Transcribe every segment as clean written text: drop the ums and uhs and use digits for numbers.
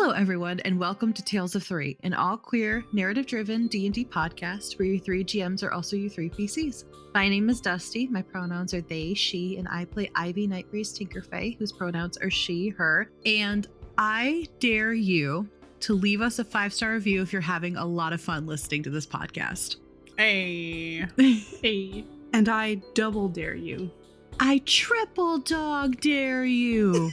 Hello, everyone, and welcome to Tales of Three, an all-queer, narrative-driven D&D podcast where your three GMs are also your three PCs. My name is Dusty. My pronouns are they, she, and I play Ivy Nightbreeze Tinkerfey, whose pronouns are she, her. And I dare you to leave us a 5-star review if you're having a lot of fun listening to this podcast. Hey. Hey. And I double dare you. I triple dog dare you.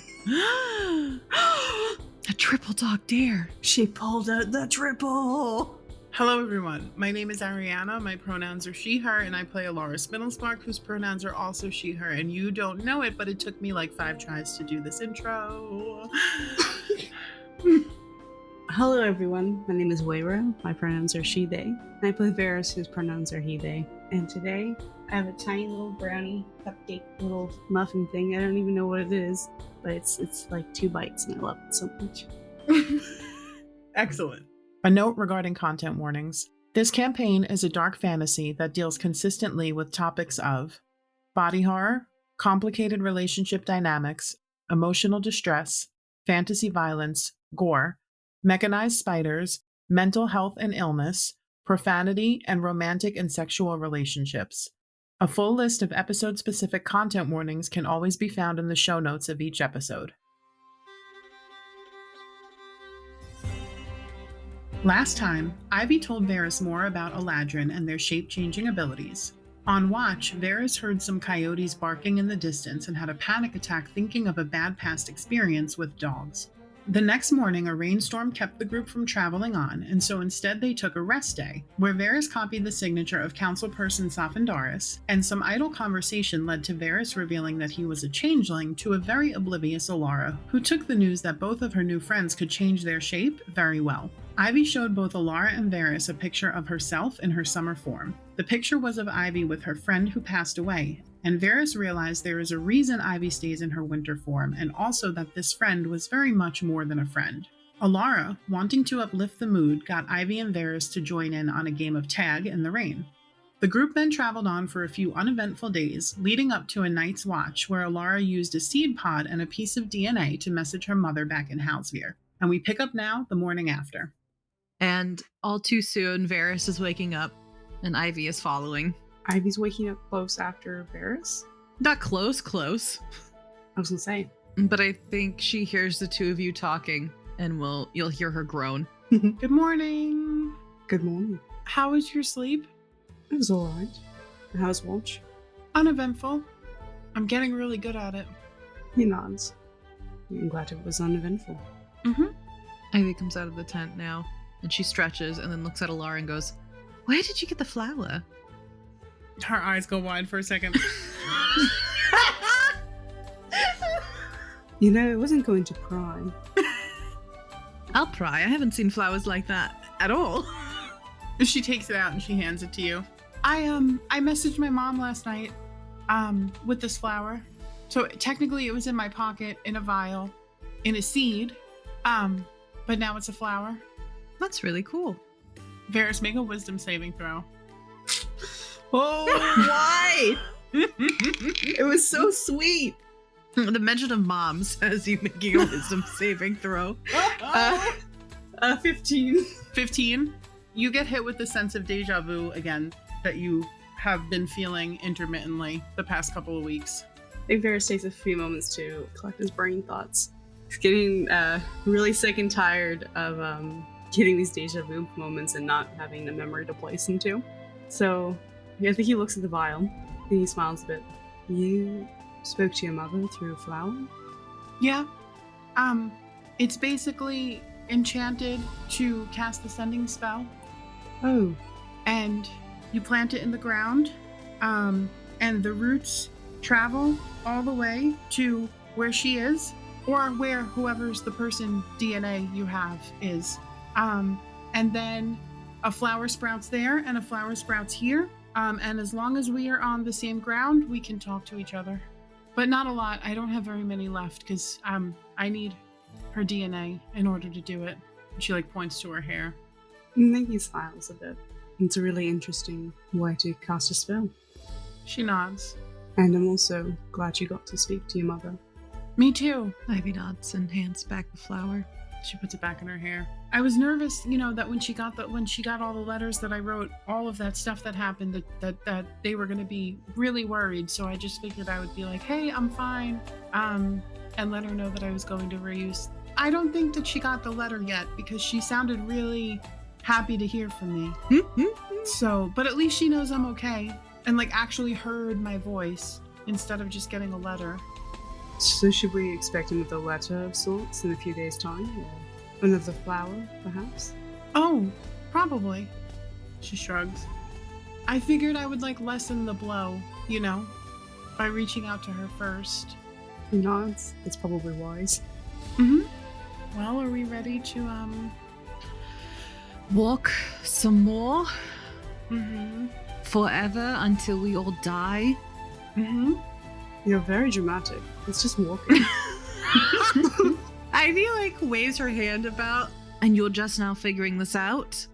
A triple dog dare. She pulled out the triple. Hello, everyone. My name is Ariana. My pronouns are she, her, and I play Elara Spindlespark, whose pronouns are also she, her. And you don't know it, but it took me like 5 tries to do this intro. Hello, everyone. My name is Wayra. My pronouns are she, they. And I play Varus, whose pronouns are he, they. And today, I have a tiny little brownie cupcake little muffin thing. I don't even know what it is, but it's like 2 bites, and I love it so much. Excellent. A note regarding content warnings. This campaign is a dark fantasy that deals consistently with topics of body horror, complicated relationship dynamics, emotional distress, fantasy violence, gore, mechanized spiders, mental health and illness, profanity, and romantic and sexual relationships. A full list of episode-specific content warnings can always be found in the show notes of each episode. Last time, Ivy told Varus more about Eladrin and their shape-changing abilities. On watch, Varus heard some coyotes barking in the distance and had a panic attack thinking of a bad past experience with dogs. The next morning, a rainstorm kept the group from traveling on, and so instead they took a rest day, where Varus copied the signature of councilperson Safindaris, and some idle conversation led to Varus revealing that he was a changeling to a very oblivious Elara, who took the news that both of her new friends could change their shape very well. Ivy showed both Elara and Varus a picture of herself in her summer form. The picture was of Ivy with her friend who passed away, and Varus realized there is a reason Ivy stays in her winter form, and also that this friend was very much more than a friend. Elara, wanting to uplift the mood, got Ivy and Varus to join in on a game of tag in the rain. The group then traveled on for a few uneventful days, leading up to a night's watch where Elara used a seed pod and a piece of DNA to message her mother back in Halsveer. And we pick up now the morning after. And all too soon, Varus is waking up, and Ivy is following. Ivy's waking up close after Varus? Not close. I was gonna say. But I think she hears the two of you talking, and you'll hear her groan. Good morning. Good morning. How was your sleep? It was alright. How's watch? Uneventful. I'm getting really good at it. He nods. I'm glad it was uneventful. Ivy comes out of the tent now, and she stretches and then looks at Elara and goes, "Where did you get the flower?" Her eyes go wide for a second. You know, I wasn't going to pry. I'll pry. I haven't seen flowers like that at all. She takes it out and she hands it to you. I messaged my mom last night with this flower. So technically it was in my pocket in a vial in a seed. But now it's a flower. That's really cool. Varus, make a wisdom saving throw. Oh, why? It was so sweet. The mention of mom says you making a wisdom saving throw. 15. 15. You get hit with the sense of deja vu again that you have been feeling intermittently the past couple of weeks. I think Varus takes a few moments to collect his brain thoughts. He's getting really sick and tired of getting these deja vu moments and not having the memory to place them to. So I think he looks at the vial and he smiles a bit. You spoke to your mother through a flower? Yeah. It's basically enchanted to cast the sending spell. Oh. And you plant it in the ground, and the roots travel all the way to where she is, or where whoever's the person DNA you have is. And then a flower sprouts there, and a flower sprouts here. And as long as we are on the same ground, we can talk to each other. But not a lot. I don't have very many left, because I need her DNA in order to do it. She points to her hair. I think he smiles a bit. It's a really interesting way to cast a spell. She nods. And I'm also glad you got to speak to your mother. Me too. Ivy nods and hands back the flower. She puts it back in her hair. I was nervous, that when she got all the letters that I wrote, all of that stuff that happened, that they were going to be really worried. So I just figured I would be like, hey, I'm fine, and let her know that I was going to reuse. I don't think that she got the letter yet because she sounded really happy to hear from me. So, but at least she knows I'm okay and actually heard my voice instead of just getting a letter. So should we expect another letter of sorts in a few days' time? Or another flower, perhaps? Oh, probably. She shrugs. I figured I would lessen the blow, by reaching out to her first. He nods. It's probably wise. Well, are we ready to, walk some more? Forever until we all die? You're very dramatic. It's just walking. Ivy waves her hand about, and you're just now figuring this out?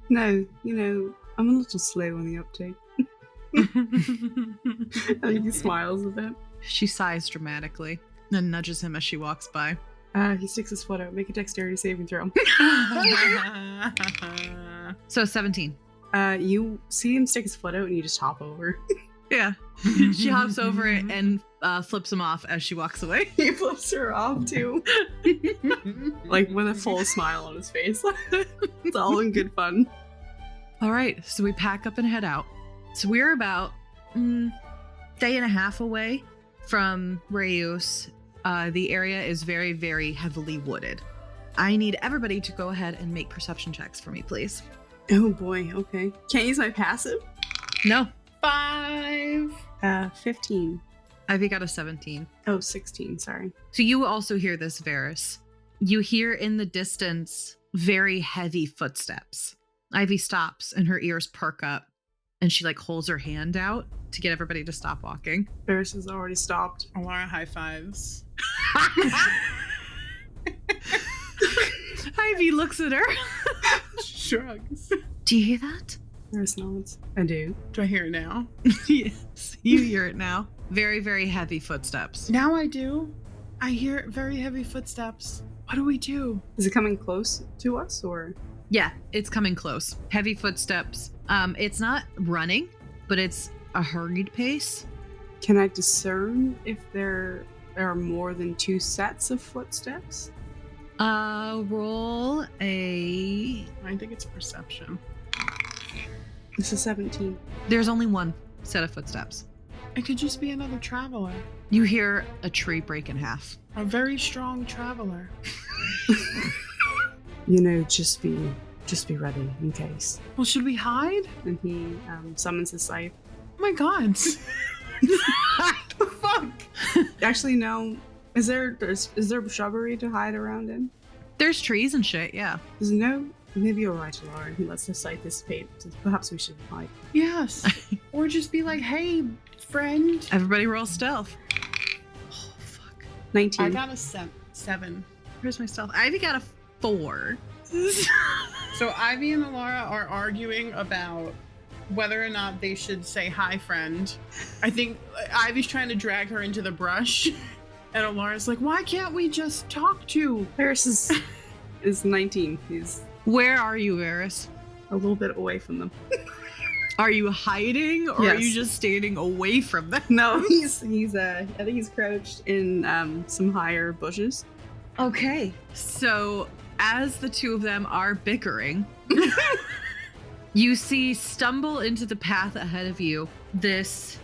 No, I'm a little slow on the uptake. I think he smiles a bit. She sighs dramatically and nudges him as she walks by. He sticks his foot out. Make a dexterity saving throw. So 17. You see him stick his foot out and you just hop over. Yeah. She hops over it and flips him off as she walks away. He flips her off too. With a full smile on his face. It's all in good fun. All right, so we pack up and head out. So we're about day and a half away from Reus. The area is very, very heavily wooded. I need everybody to go ahead and make perception checks for me, please. Oh boy, okay. Can't use my passive? No. 5. 15. Ivy got a 17. Oh, 16, sorry. So you also hear this, Varys. You hear in the distance very heavy footsteps. Ivy stops and her ears perk up and she holds her hand out to get everybody to stop walking. Varys has already stopped. Elara high fives. Ivy looks at her. Shrugs. Do you hear that? Varys nods. I do. Do I hear it now? Yes, you hear it now. Very, very heavy footsteps. Now I do. I hear very heavy footsteps. What do we do? Is it coming close to us or? Yeah, it's coming close. Heavy footsteps. It's not running, but it's a hurried pace. Can I discern if there are more than 2 sets of footsteps? Roll a... I think it's perception. This is 17. There's only one set of footsteps. It could just be another traveler. You hear a tree break in half. A very strong traveler. Just be ready in case. Well, should we hide? And he summons his scythe. Oh my god. What the fuck? Actually, no. Is there shrubbery to hide around in? There's trees and shit, yeah. There's no... Maybe you're right, Elara. He lets the scythe dissipate. So perhaps we should hide. Yes. Or just be like, hey, friend. Everybody roll stealth. Oh, fuck. 19. I got a 7. Where's my stealth? Ivy got a 4. So Ivy and Elara are arguing about whether or not they should say hi, friend. I think Ivy's trying to drag her into the brush. And Alara's like, why can't we just talk to? Varys is 19. He's Where are you, Varys? a little bit away from them. Are you hiding or are Yes. you just standing away from them? No, he's I think he's crouched in some higher bushes. Okay. So as the two of them are bickering, you see stumble into the path ahead of you this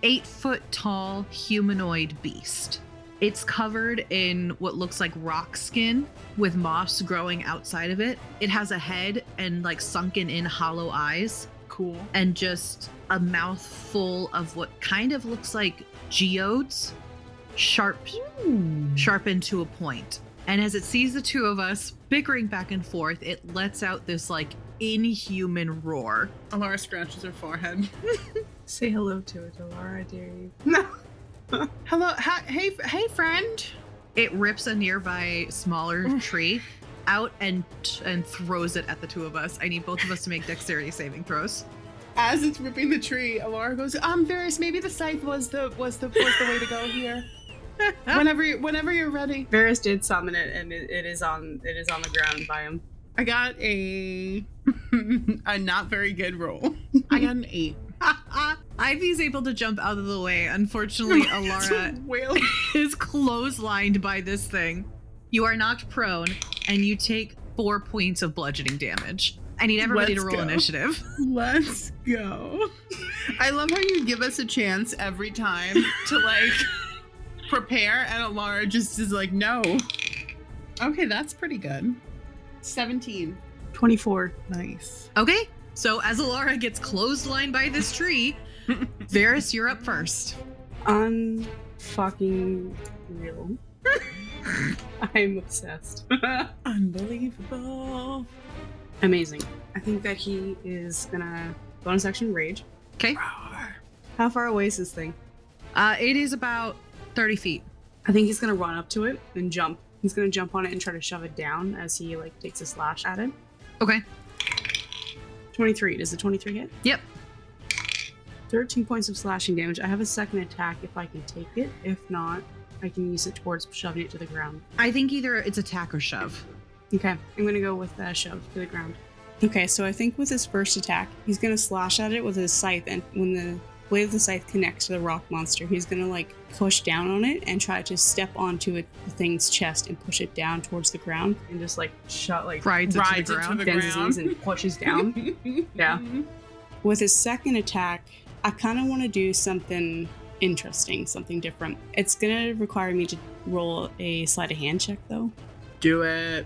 8-foot tall humanoid beast. It's covered in what looks like rock skin with moss growing outside of it. It has a head and sunken in hollow eyes. Cool. And just a mouth full of what kind of looks like geodes, sharpened to a point. And as it sees the two of us bickering back and forth, it lets out this inhuman roar. Elara scratches her forehead. Say hello to it, Elara, I dare you. No. Hello, hey, friend. It rips a nearby smaller tree out and throws it at the two of us. I need both of us to make dexterity saving throws. As it's ripping the tree, Elara goes, Varys, maybe the scythe was the way to go here. Whenever you're ready. Varys did summon it, and it is on the ground by him. I got a not very good roll. I got an 8. Ivy's able to jump out of the way. Unfortunately, Elara is clotheslined by this thing. You are knocked prone, and you take 4 points of bludgeoning damage. I need everybody to roll initiative. Let's go. I love how you give us a chance every time to like prepare, and Elara just is like, no. Okay, that's pretty good. 17. 24. Nice. Okay, so as Elara gets clotheslined by this tree, Varys, you're up first. Unfucking real. I'm obsessed. Unbelievable. Amazing. I think that he is gonna bonus action rage. Okay. How far away is this thing? It is about 30 feet. I think he's gonna run up to it and jump. He's gonna jump on it and try to shove it down as he like takes a slash at it. Okay. 23. Does the 23 hit? Yep. 13 points of slashing damage. I have a second attack if I can take it. If not, I can use it towards shoving it to the ground. I think either it's attack or shove. Okay, I'm gonna go with shove to the ground. Okay, so I think with his first attack, he's gonna slash at it with his scythe, and when the blade of the scythe connects to the rock monster, he's gonna like push down on it and try to step onto the thing's chest and push it down towards the ground and just like rides it to the ground, bends his knees and pushes down. Yeah. With his second attack, I kind of want to do something interesting, something different. It's gonna require me to roll a sleight of hand check though. Do it.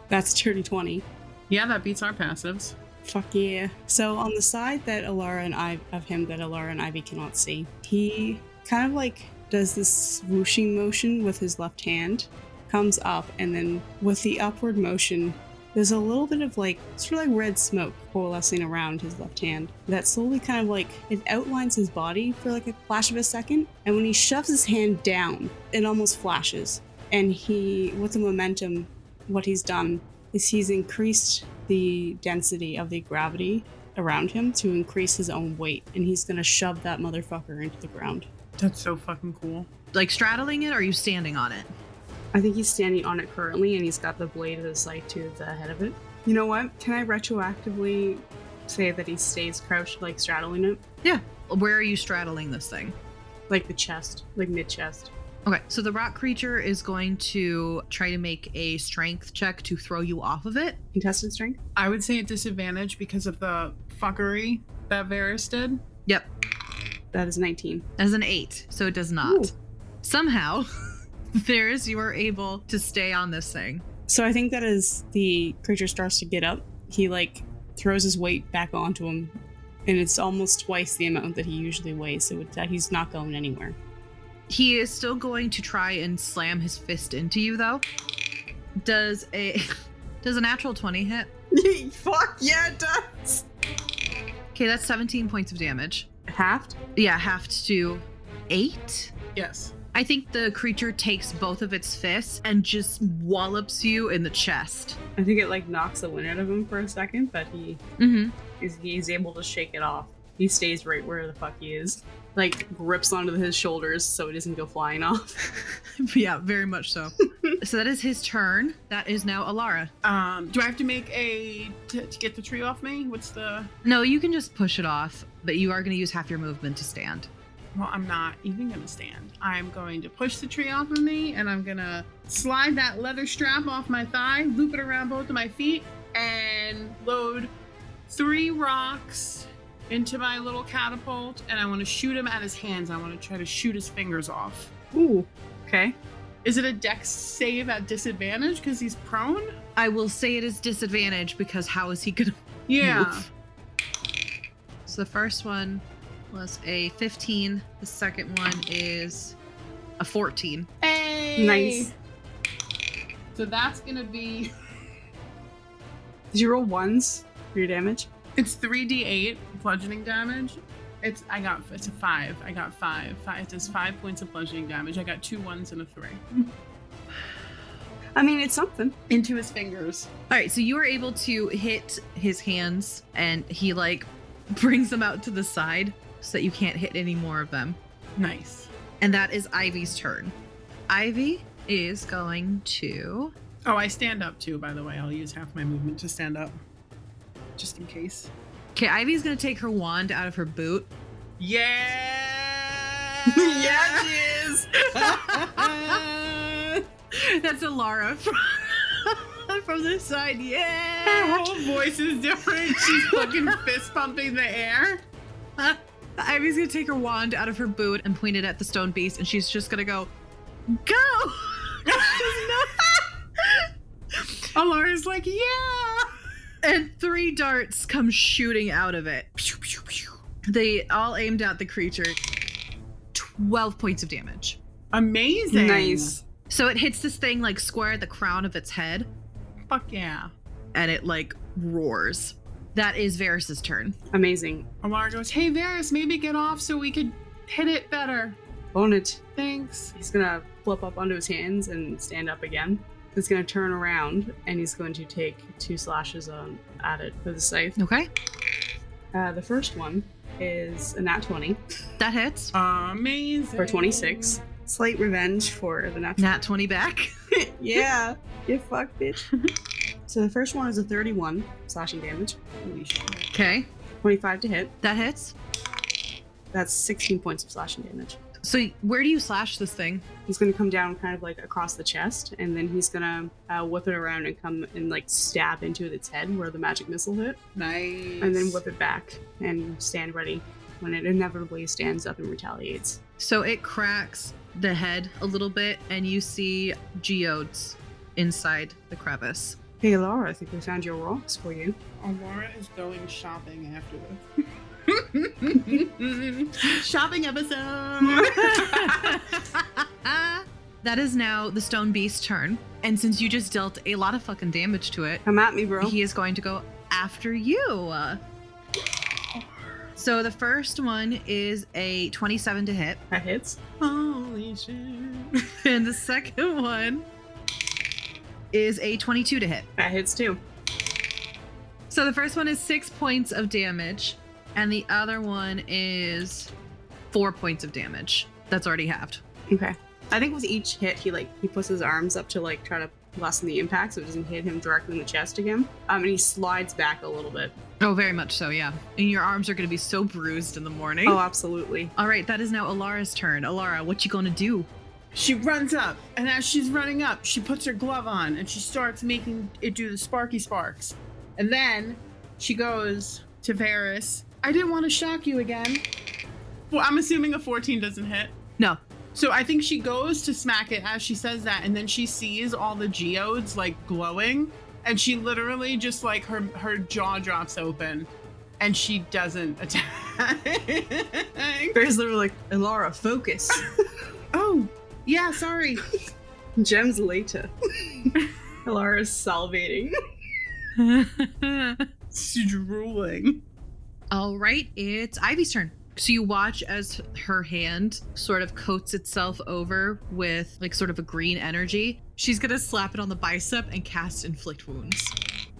That's a dirty 20. Yeah, that beats our passives. Fuck yeah. So on the side that Elara and Ivy cannot see, he kind of like does this whooshing motion with his left hand, comes up, and then with the upward motion, there's a little bit of like, sort of like red smoke coalescing around his left hand that slowly kind of like, it outlines his body for like a flash of a second. And when he shoves his hand down, it almost flashes. And he, with the momentum, what he's done is he's increased the density of the gravity around him to increase his own weight, and he's gonna shove that motherfucker into the ground. That's so fucking cool. Like straddling it, or are you standing on it? I think he's standing on it currently, and he's got the blade of the scythe to the head of it. You know what? Can I retroactively say that he stays crouched, like straddling it? Yeah. Where are you straddling this thing? Like the chest, like mid-chest. Okay, so the rock creature is going to try to make a strength check to throw you off of it. Contested strength? I would say at disadvantage because of the fuckery that Varys did. Yep. That is 19. As an 8, so it does not. Ooh. Somehow, Varys, you are able to stay on this thing. So I think that as the creature starts to get up, he like throws his weight back onto him, and it's almost twice the amount that he usually weighs, so he's not going anywhere. He is still going to try and slam his fist into you, though. Does a natural 20 hit? Fuck yeah, it does! Okay, that's 17 points of damage. Halved? Yeah, halved to 8. Yes. I think the creature takes both of its fists and just wallops you in the chest. I think it like knocks the wind out of him for a second, but he's able to shake it off. He stays right where the fuck he is. Like grips onto his shoulders so it doesn't go flying off. Yeah, very much so. So that is his turn. That is now Elara. Do I have to make to get the tree off me? What's the... No, you can just push it off, but you are going to use half your movement to stand. Well, I'm not even going to stand. I'm going to push the tree off of me, and I'm going to slide that leather strap off my thigh, loop it around both of my feet, and load 3 rocks into my little catapult, and I want to shoot him at his hands. I want to try to shoot his fingers off. Ooh, okay. Is it a dex save at disadvantage because he's prone? I will say it is disadvantage because how is he gonna move? So the first one was a 15. The second one is a 14. Hey! Nice. So that's gonna be... Did you roll ones for your damage? It's 3d8 bludgeoning damage. It's a 5. I got 5. It does 5 points of bludgeoning damage. I got 2 1s and a 3. I mean, it's something. Into his fingers. All right, so you were able to hit his hands, and he like brings them out to the side so that you can't hit any more of them. Nice. And that is Ivy's turn. Ivy is going to... Oh, I stand up too, by the way. I'll use half my movement to stand up. Just in case. Okay, Ivy's going to take her wand out of her boot. Yeah! Yeah, she is! That's Elara from this side. Her Yeah! whole voice is different. She's fucking fist pumping the air. Ivy's going to take her wand out of her boot and point it at the stone beast, and she's just going to go, go! Alara's like, yeah! And 3 darts come shooting out of it. They all aimed at the creature. 12 points of damage. Amazing. Nice. So it hits this thing like square at the crown of its head, Fuck yeah. and it like roars. That is Varys's turn. Amazing. Alara goes, hey, Varys, maybe get off so we could hit it better. Own it. Thanks. He's gonna flip up onto his hands and stand up again. He's gonna turn around and he's going to take 2 slashes at it with a scythe. Okay. The first one is a nat 20 That hits. Amazing. for 26. Slight revenge for the nat 20. Nat 20 back. Yeah, you fuck, bitch. So the first one is a 31 slashing damage. Holy shit. Okay. 25 to hit. That hits. That's 16 points of slashing damage. So where do you slash this thing? He's gonna come down kind of like across the chest, and then he's gonna whip it around and come and like stab into its head where the magic missile hit, Nice. and then whip it back and stand ready when it inevitably stands up and retaliates. So it cracks the head a little bit, and you see geodes inside the crevice. Hey Laura, I think we found your rocks for you. Alara is going shopping after this. Shopping episode. That is now the stone beast's turn. And since you just dealt a lot of fucking damage to it, Come at me, bro. he is going to go after you. So the first one is a 27 to hit. That hits. Holy shit. And the second one is a 22 to hit. That hits too. So the first one is 6 points of damage. And the other one is 4 points of damage. That's already halved. Okay. I think with each hit, he puts his arms up to like try to lessen the impact so it doesn't hit him directly in the chest again. And he slides back a little bit. Oh, very much so, yeah. And your arms are going to be so bruised in the morning. Oh, absolutely. All right, that is now Alara's turn. Alara, what you going to do? She runs up, and as she's running up, she puts her glove on and she starts making it do the sparky sparks. And then she goes to Varys. I didn't want to shock you again. Well, I'm assuming a 14 doesn't hit. No. So I think she goes to smack it as she says that, and then she sees all the geodes like glowing, and she literally just like her jaw drops open, and she doesn't attack. Bear's literally like, Elara, focus. Oh, yeah, sorry. Gems later. Elara's salivating. She's drooling. All right, it's Ivy's turn. So you watch as her hand sort of coats itself over with like sort of a green energy. She's going to slap it on the bicep and cast Inflict Wounds.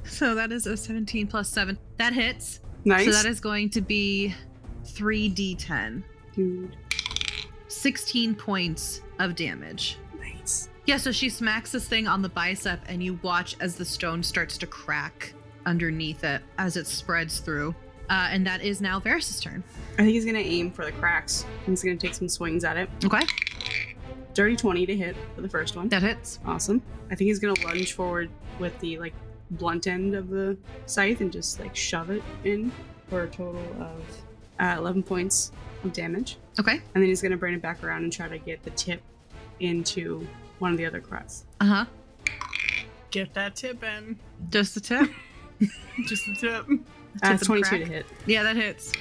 So that is a 17 plus 7. That hits. Nice. So that is going to be 3d10. Dude. 16 points of damage. Nice. Yeah, so she smacks this thing on the bicep and you watch as the stone starts to crack underneath it as it spreads through. And that is now Varys' turn. I think he's gonna aim for the cracks. He's gonna take some swings at it. Okay, Dirty 20 to hit for the first one. that hits. Awesome. I think he's gonna lunge forward with the like blunt end of the scythe and just like shove it in for a total of 11 points of damage. Okay. And then he's gonna bring it back around and try to get the tip into one of the other cracks. Uh-huh. Get that tip in. Just the tip. Just the tip. It's of 22 crack. to hit. Yeah, that hits.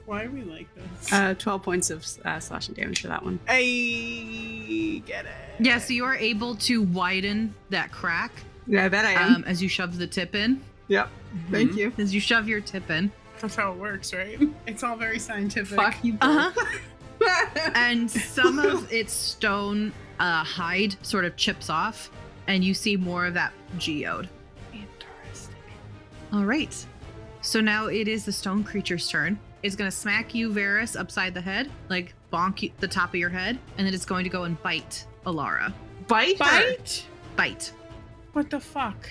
Why are we like this? 12 points of slashing damage for that one. I get it. Yeah, so you are able to widen that crack Yeah, I bet I am. as you shove the tip in. Yep. Thank Mhm. you. As you shove your tip in. That's how it works, right? It's all very scientific. Fuck you. Uh-huh. And some of its stone hide sort of chips off, and you see more of that geode. Interesting. All right. So now it is the stone creature's turn. It's going to smack you, Varys, upside the head, like bonk the top of your head, and then it's going to go and bite Elara. Bite? Bite. What the fuck?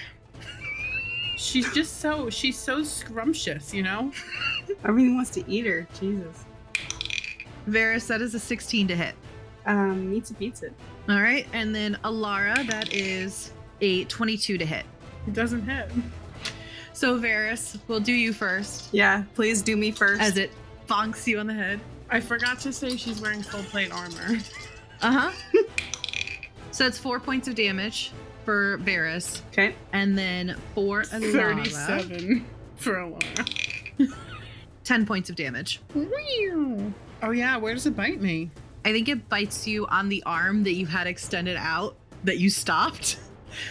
She's so scrumptious, you know? Everything wants to eat her. Jesus. Varys, that is a 16 to hit. Meets it beats it. All right, and then Elara, that is a 22 to hit. It doesn't hit. So Varys, we'll do you first. Yeah, please do me first. As it bonks you on the head. I forgot to say she's wearing full plate armor. Uh-huh. So it's 4 points of damage for Varys. Okay. And then for Elara, 37 for Elara. 10 points of damage. Oh yeah, where does it bite me? I think it bites you on the arm that you had extended out that you stopped.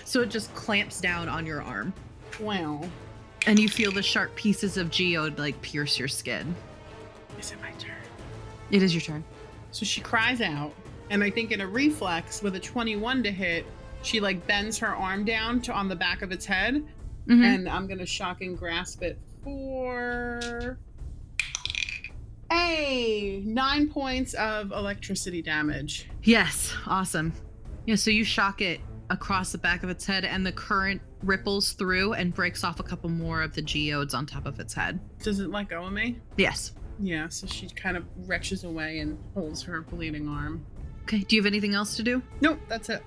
So it just clamps down on your arm. Wow. And you feel the sharp pieces of geode like pierce your skin. Is it my turn? It is your turn. So she cries out, and I think in a reflex with a 21 to hit, she like bends her arm down to on the back of its head, and I'm gonna shocking grasp it for 9 points of electricity damage. Yes, awesome. Yeah, so you shock it across the back of its head, and the current ripples through and breaks off a couple more of the geodes on top of its head. Does it let go of me? Yes. Yeah, so she kind of retches away and holds her bleeding arm. Okay, do you have anything else to do? Nope, that's it.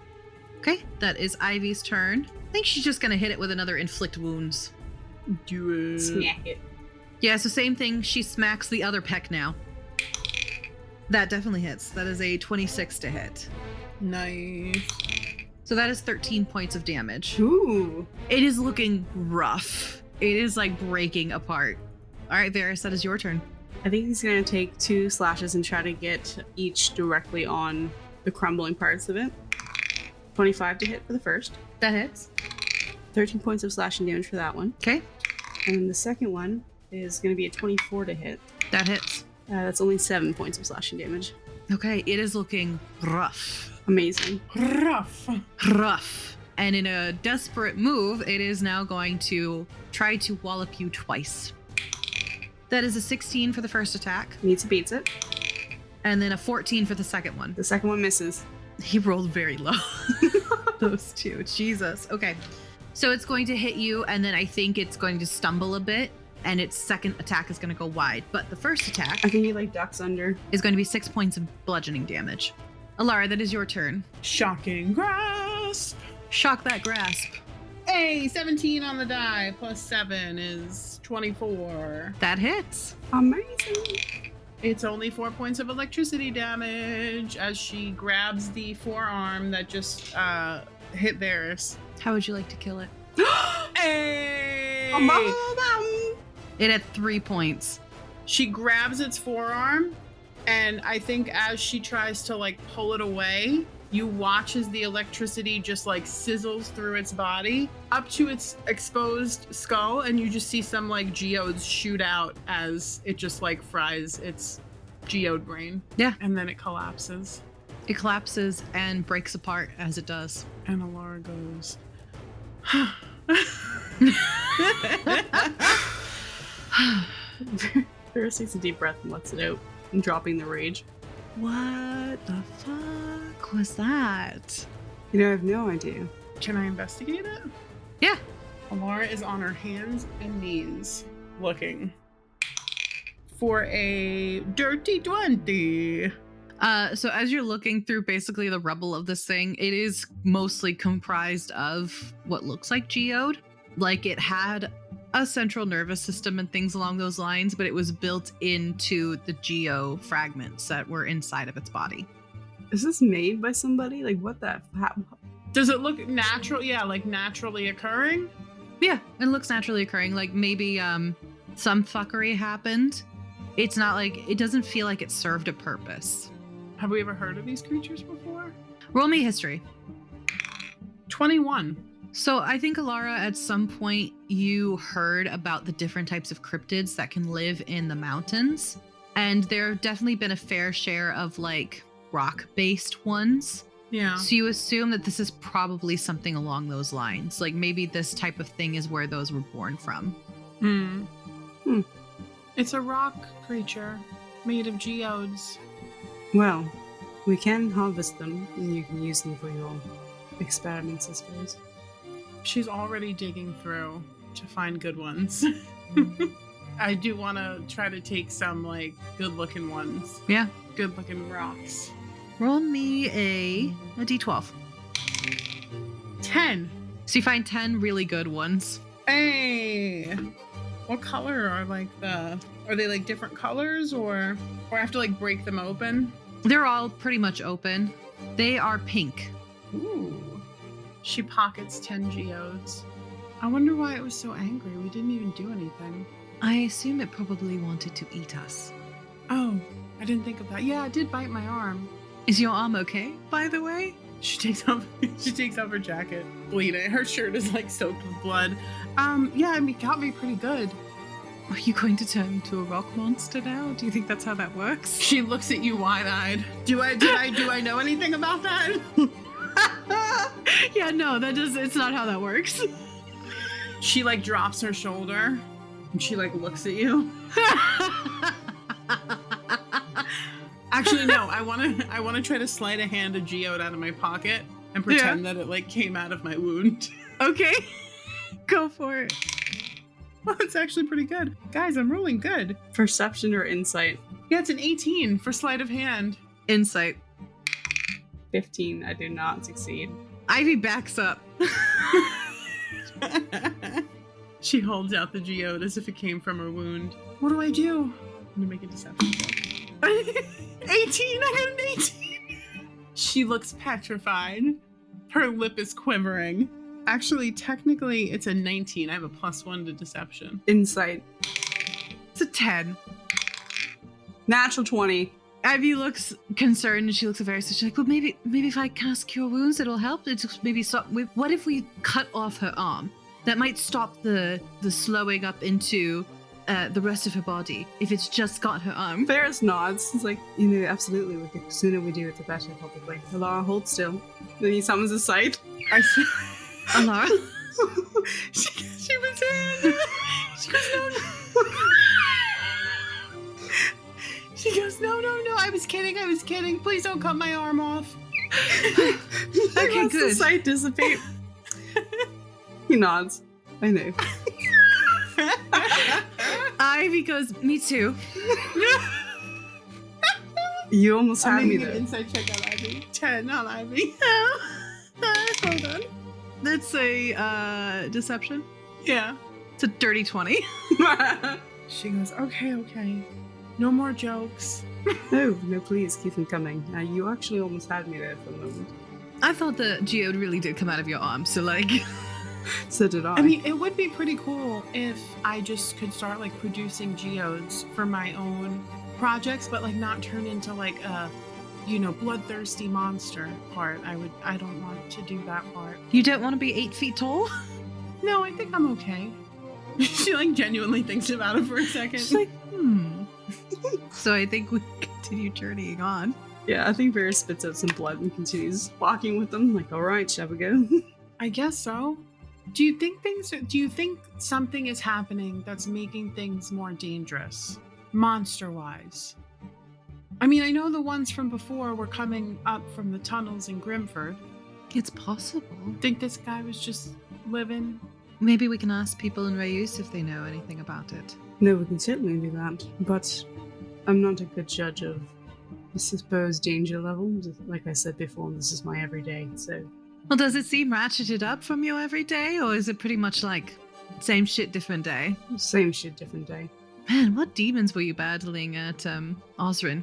Okay, that is Ivy's turn. I think she's just gonna hit it with another inflict wounds. Do it. Smack it. Yeah, so same thing. She smacks the other peck now. That definitely hits. That is a 26 to hit. Nice. So that is 13 points of damage. Ooh. It is looking rough. It is like breaking apart. All right, Varys, that is your turn. I think he's going to take 2 slashes and try to get each directly on the crumbling parts of it. 25 to hit for the first. That hits. 13 points of slashing damage for that one. Okay, And the second one is going to be a 24 to hit. that hits. That's only 7 points of slashing damage. Okay, it is looking rough. Amazing. Rough. Rough. And in a desperate move, it is now going to try to wallop you twice. That is a 16 for the first attack, Meets it beats it. and then a 14 for the second one. The second one misses. He rolled very low. Those two. Jesus. Okay. So it's going to hit you, and then I think it's going to stumble a bit, and its second attack is going to go wide. But the first attack I think he like ducks under. is going to be 6 points of bludgeoning damage. Elara, that is your turn. Shocking grasp. Shock that grasp. 17 on the die plus 7 is 24. That hits. Amazing. It's only 4 points of electricity damage as she grabs the forearm that just hit Varys. How would you like to kill it? Hey! It had 3 points. She grabs its forearm, and I think as she tries to like pull it away, you watch as the electricity just like sizzles through its body up to its exposed skull, and you just see some like geodes shoot out as it just like fries its geode brain. Yeah. And then it collapses. It collapses and breaks apart as it does. And Elara goes, Ferris takes a deep breath and lets it out, and dropping the rage. What the fuck was that? You know, I have no idea. can I investigate it? Yeah. Elara is on her hands and knees looking for a dirty 20. So as you're looking through basically the rubble of this thing, it is mostly comprised of what looks like geode. Like it had a central nervous system and things along those lines, but it was built into the geo fragments that were inside of its body. Is this made by somebody? Like, what the? Does it look natural? Yeah, like naturally occurring? Yeah, it looks naturally occurring. Like maybe some fuckery happened. It's not like, it doesn't feel like it served a purpose. Have we ever heard of these creatures before? Roll me history. 21. So I think, Elara, at some point you heard about the different types of cryptids that can live in the mountains. And there have definitely been a fair share of like rock-based ones. Yeah. So you assume that this is probably something along those lines. Like maybe this type of thing is where those were born from. It's a rock creature made of geodes. Well, we can harvest them, and you can use them for your experiments, I suppose. She's already digging through to find good ones. I do want to try to take some, like, good-looking ones. Yeah. Good-looking rocks. Roll me a d12. 10. So you find 10 really good ones. Hey! What color are, like, are they, like, different colors, or I have to, like, break them open? They're all pretty much open. They are pink. Ooh. She pockets 10 geodes. I wonder why it was so angry. We didn't even do anything. I assume it probably wanted to eat us. Oh, I didn't think of that. Yeah, it did bite my arm. Is your arm okay, by the way? She takes off her jacket, bleeding. Her shirt is like soaked with blood. Yeah, I mean, got me pretty good. Are you going to turn into a rock monster now? Do you think that's how that works? She looks at you wide-eyed. Do I know anything about that? Yeah, no, it's not how that works. She like drops her shoulder and she like looks at you. Actually, no, I wanna try to slide a hand of geode out of my pocket and pretend that it like came out of my wound. Okay. Go for it. Well, it's actually pretty good. Guys, I'm rolling good. Perception or insight? Yeah, it's an 18 for sleight of hand. Insight. 15. I do not succeed. Ivy backs up. She holds out the geode as if it came from her wound. What do I do? I'm gonna make a deception check. 18! I got an 18! She looks petrified. Her lip is quivering. Actually, technically, it's a 19. I have a +1 to deception. Insight. It's a 10. Natural 20. Ivy looks concerned and she looks at Varys and she's like, well, maybe if I cast Cure Wounds, it'll help. It's just maybe stop. What if we cut off her arm? That might stop the slowing up into the rest of her body if it's just got her arm. Varys nods. He's like, absolutely. The sooner we do it, the better, probably. Elara, hold still. Then he summons a sight. Elara? she was in. She goes, no. She goes, no. I was kidding. Please don't cut my arm off. Okay, good. The sight dissipate. He nods. I know. Ivy goes, me too. You almost had me an there. inside check on Ivy. 10 on Ivy. Hold on. That's a deception. Yeah. It's a dirty 20. She goes, okay. No more jokes. No, please, keep them coming. You actually almost had me there for a moment. I thought the geode really did come out of your arm, so like... So did I. I mean, it would be pretty cool if I just could start like producing geodes for my own projects, but like not turn into like a, bloodthirsty monster part. I don't want to do that part. You don't want to be 8 feet tall? No, I think I'm okay. She like genuinely thinks about it for a second. She's like, So I think we continue journeying on. Yeah, I think Varys spits out some blood and continues walking with them. Like, all right, shall we go? I guess so. Do you think something is happening that's making things more dangerous, monster-wise? I mean, I know the ones from before were coming up from the tunnels in Grimford. It's possible. Think this guy was just living? Maybe we can ask people in Rayus if they know anything about it. No, we can certainly do that. But I'm not a good judge of the supposed danger level. Like I said before, this is my everyday, so... Well, does it seem ratcheted up from your everyday, or is it pretty much like same shit, different day? Same shit, different day. Man, what demons were you battling at Osrin?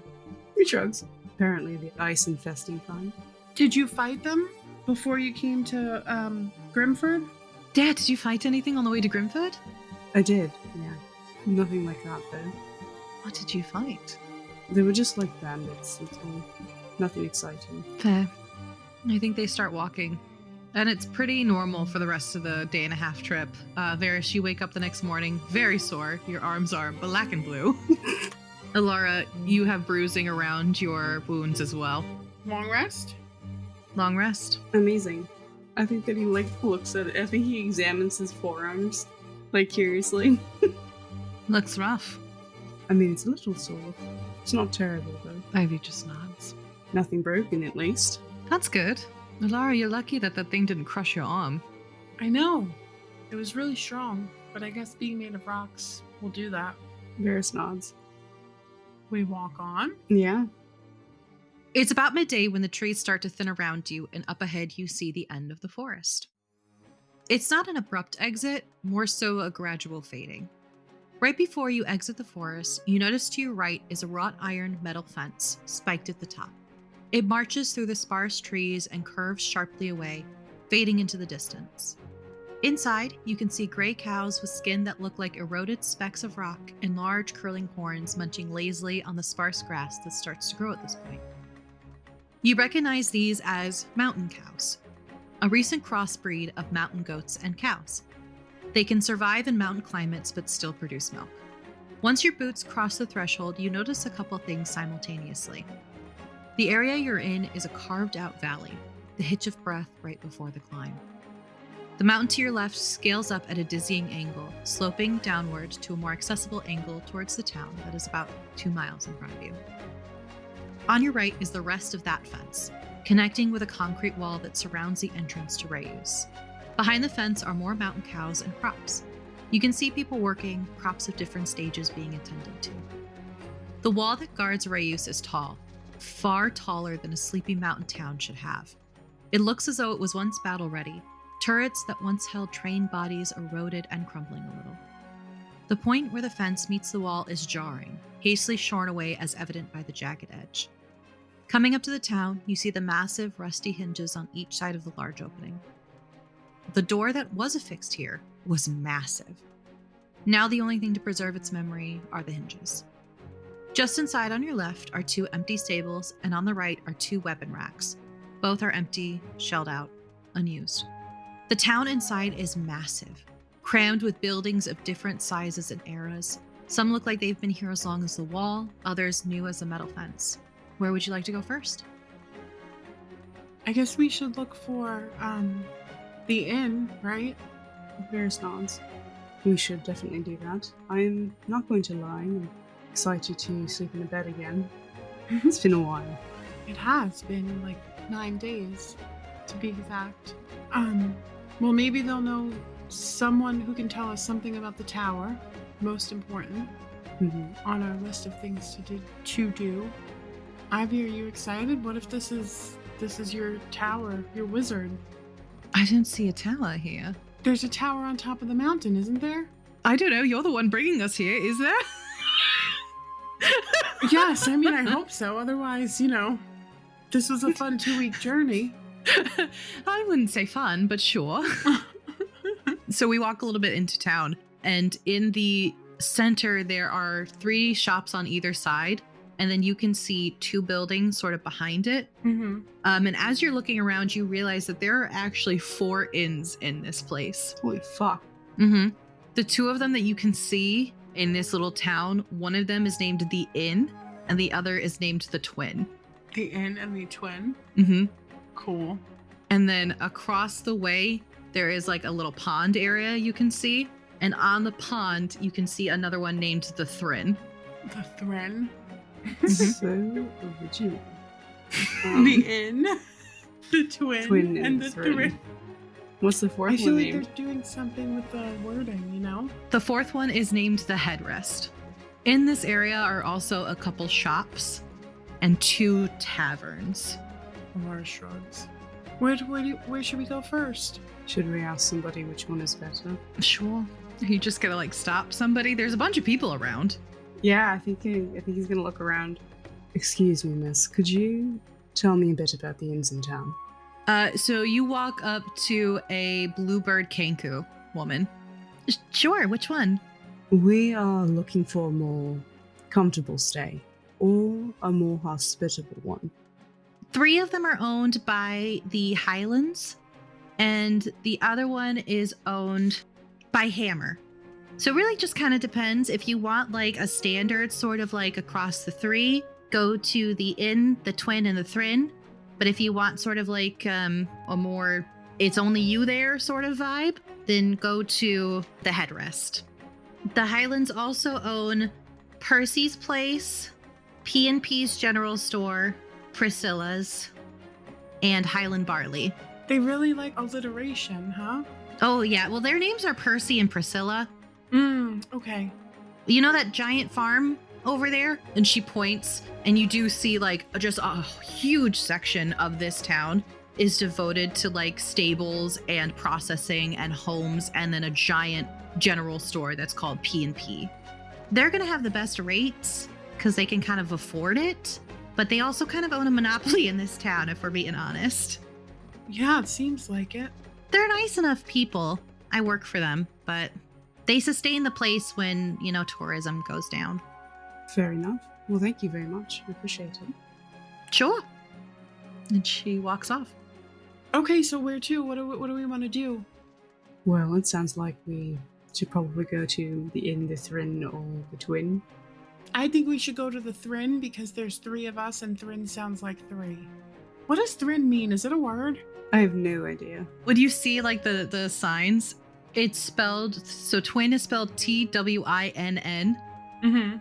He shrugs. Apparently the ice-infesting kind. Did you fight them before you came to Grimford? Dad, did you fight anything on the way to Grimford? I did, yeah. Nothing like that, though. What did you fight? They were just like bandits, that's all. Nothing exciting. Fair. I think they start walking. And it's pretty normal for the rest of the day and a half trip. Varys, you wake up the next morning very sore. Your arms are black and blue. Elara, you have bruising around your wounds as well. Long rest? Long rest. Amazing. I think that he looks at it. I think he examines his forearms, curiously. Looks rough. I mean, it's a little sore. It's not terrible, though. Ivy just nods. Nothing broken, at least. That's good. Elara, you're lucky that thing didn't crush your arm. I know. It was really strong, but I guess being made of rocks will do that. Varys nods. We walk on. Yeah. It's about midday when the trees start to thin around you, and up ahead you see the end of the forest. It's not an abrupt exit, more so a gradual fading. Right before you exit the forest, you notice to your right is a wrought iron metal fence, spiked at the top. It marches through the sparse trees and curves sharply away, fading into the distance. Inside, you can see gray cows with skin that look like eroded specks of rock and large curling horns munching lazily on the sparse grass that starts to grow at this point. You recognize these as mountain cows, a recent crossbreed of mountain goats and cows. They can survive in mountain climates but still produce milk. Once your boots cross the threshold, you notice a couple things simultaneously. The area you're in is a carved-out valley, the hitch of breath right before the climb. The mountain to your left scales up at a dizzying angle, sloping downward to a more accessible angle towards the town that is about 2 miles in front of you. On your right is the rest of that fence, connecting with a concrete wall that surrounds the entrance to Rayus. Behind the fence are more mountain cows and crops. You can see people working, crops of different stages being attended to. The wall that guards Rayus is tall, far taller than a sleepy mountain town should have. It looks as though it was once battle-ready, turrets that once held trained bodies eroded and crumbling a little. The point where the fence meets the wall is jarring, hastily shorn away as evident by the jagged edge. Coming up to the town, you see the massive, rusty hinges on each side of the large opening. The door that was affixed here was massive. Now the only thing to preserve its memory are the hinges. Just inside on your left are 2 empty stables, and on the right are 2 weapon racks. Both are empty, shelled out, unused. The town inside is massive, crammed with buildings of different sizes and eras. Some look like they've been here as long as the wall, others new as the metal fence. Where would you like to go first? I guess we should look for, the inn, right? Varys nods. We should definitely do that. I'm not going to lie. I'm excited to sleep in a bed again. It's been a while. It has been like 9 days, to be exact. Well, maybe they'll know someone who can tell us something about the tower, most important, on our list of things to do. Ivy, are you excited? What if this is your tower, your wizard? I didn't see a tower here. There's a tower on top of the mountain, isn't there? I don't know. You're the one bringing us here, is there? Yes, I mean, I hope so. Otherwise, this was a fun 2-week journey. I wouldn't say fun, but sure. So we walk a little bit into town, and in the center, there are 3 shops on either side. And then you can see 2 buildings sort of behind it. Mm-hmm. And as you're looking around, you realize that there are actually 4 inns in this place. Holy fuck. Mm-hmm. The 2 of them that you can see in this little town, one of them is named the Inn, and the other is named the Twin. The inn and the twin? Mm-hmm. Cool. And then across the way, there is like a little pond area you can see. And on the pond, you can see another one named the Thrin. The Thrin? So original. The inn, the twin and the Thrin. What's the 4th I feel one like named? they're doing something with the wording, The 4th one is named the Headrest. In this area are also a couple shops and 2 taverns. Laura shrugs. Where should we go first? Should we ask somebody which one is better? Sure. Are you just gonna stop somebody? There's a bunch of people around. Yeah, I think he's gonna look around. Excuse me, miss. Could you tell me a bit about the inns in town? So you walk up to a bluebird Kenku woman. Sure, which one? We are looking for a more comfortable stay, or a more hospitable one. 3 of them are owned by the Highlands, and the other one is owned by Hammer. So it really just kind of depends. If you want a standard sort of across the 3, go to the Inn, the Twin, and the Thrin. But if you want sort of a more it's only you there sort of vibe, then go to the Headrest. The Highlands also own Percy's Place, P&P's General Store, Priscilla's, and Highland Barley. They really like alliteration, huh? Oh, yeah. Well, their names are Percy and Priscilla. Okay. You know that giant farm over there? And she points, and you do see like just a huge section of this town is devoted to like stables and processing and homes, and then a giant general store that's called P&P. They're going to have the best rates because they can kind of afford it, but they also kind of own a monopoly in this town, if we're being honest. Yeah, it seems like it. They're nice enough people. I work for them, but they sustain the place when, tourism goes down. Fair enough. Well, thank you very much. I appreciate it. Sure. And she walks off. Okay, so where to? What do we want to do? Well, it sounds like we should probably go to the inn, the Thrin, or the Twin. I think we should go to the Thrin because there's 3 of us and Thrin sounds like 3. What does Thrin mean? Is it a word? I have no idea. When you see like the signs, it's spelled, so Twin is spelled Twinn,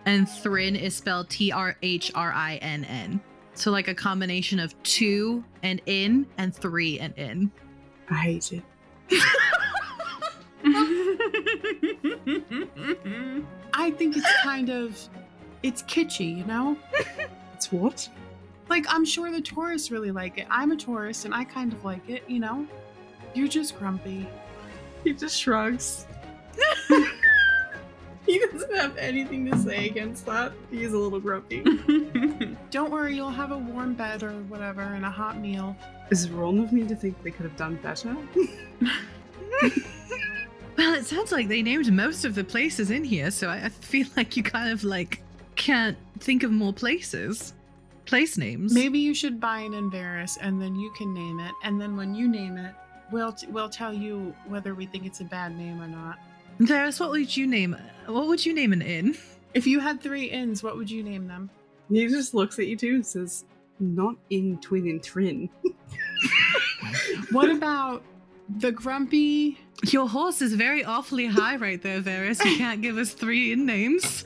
and Thrin is spelled Thrinn. So like a combination of 2 and in and 3 and in. I hate it. I think it's it's kitschy, you know? It's what? Like, I'm sure the tourists really like it. I'm a tourist and I kind of like it, you know? You're just grumpy. He just shrugs. He doesn't have anything to say against that. He's a little grumpy. Don't worry, you'll have a warm bed or whatever and a hot meal. Is it wrong of me to think they could have done better? Well, it sounds like they named most of the places in here, so I feel like you kind of like can't think of more places. Place names. Maybe you should buy an Inveris and then you can name it. And then when you name it, we'll tell you whether we think it's a bad name or not. Varys, what would you name an inn? If you had 3 inns, what would you name them? He just looks at you two and says, not in Twin and Thrin. What about the Grumpy? Your horse is very awfully high right there, Varys. You can't give us 3 inn names.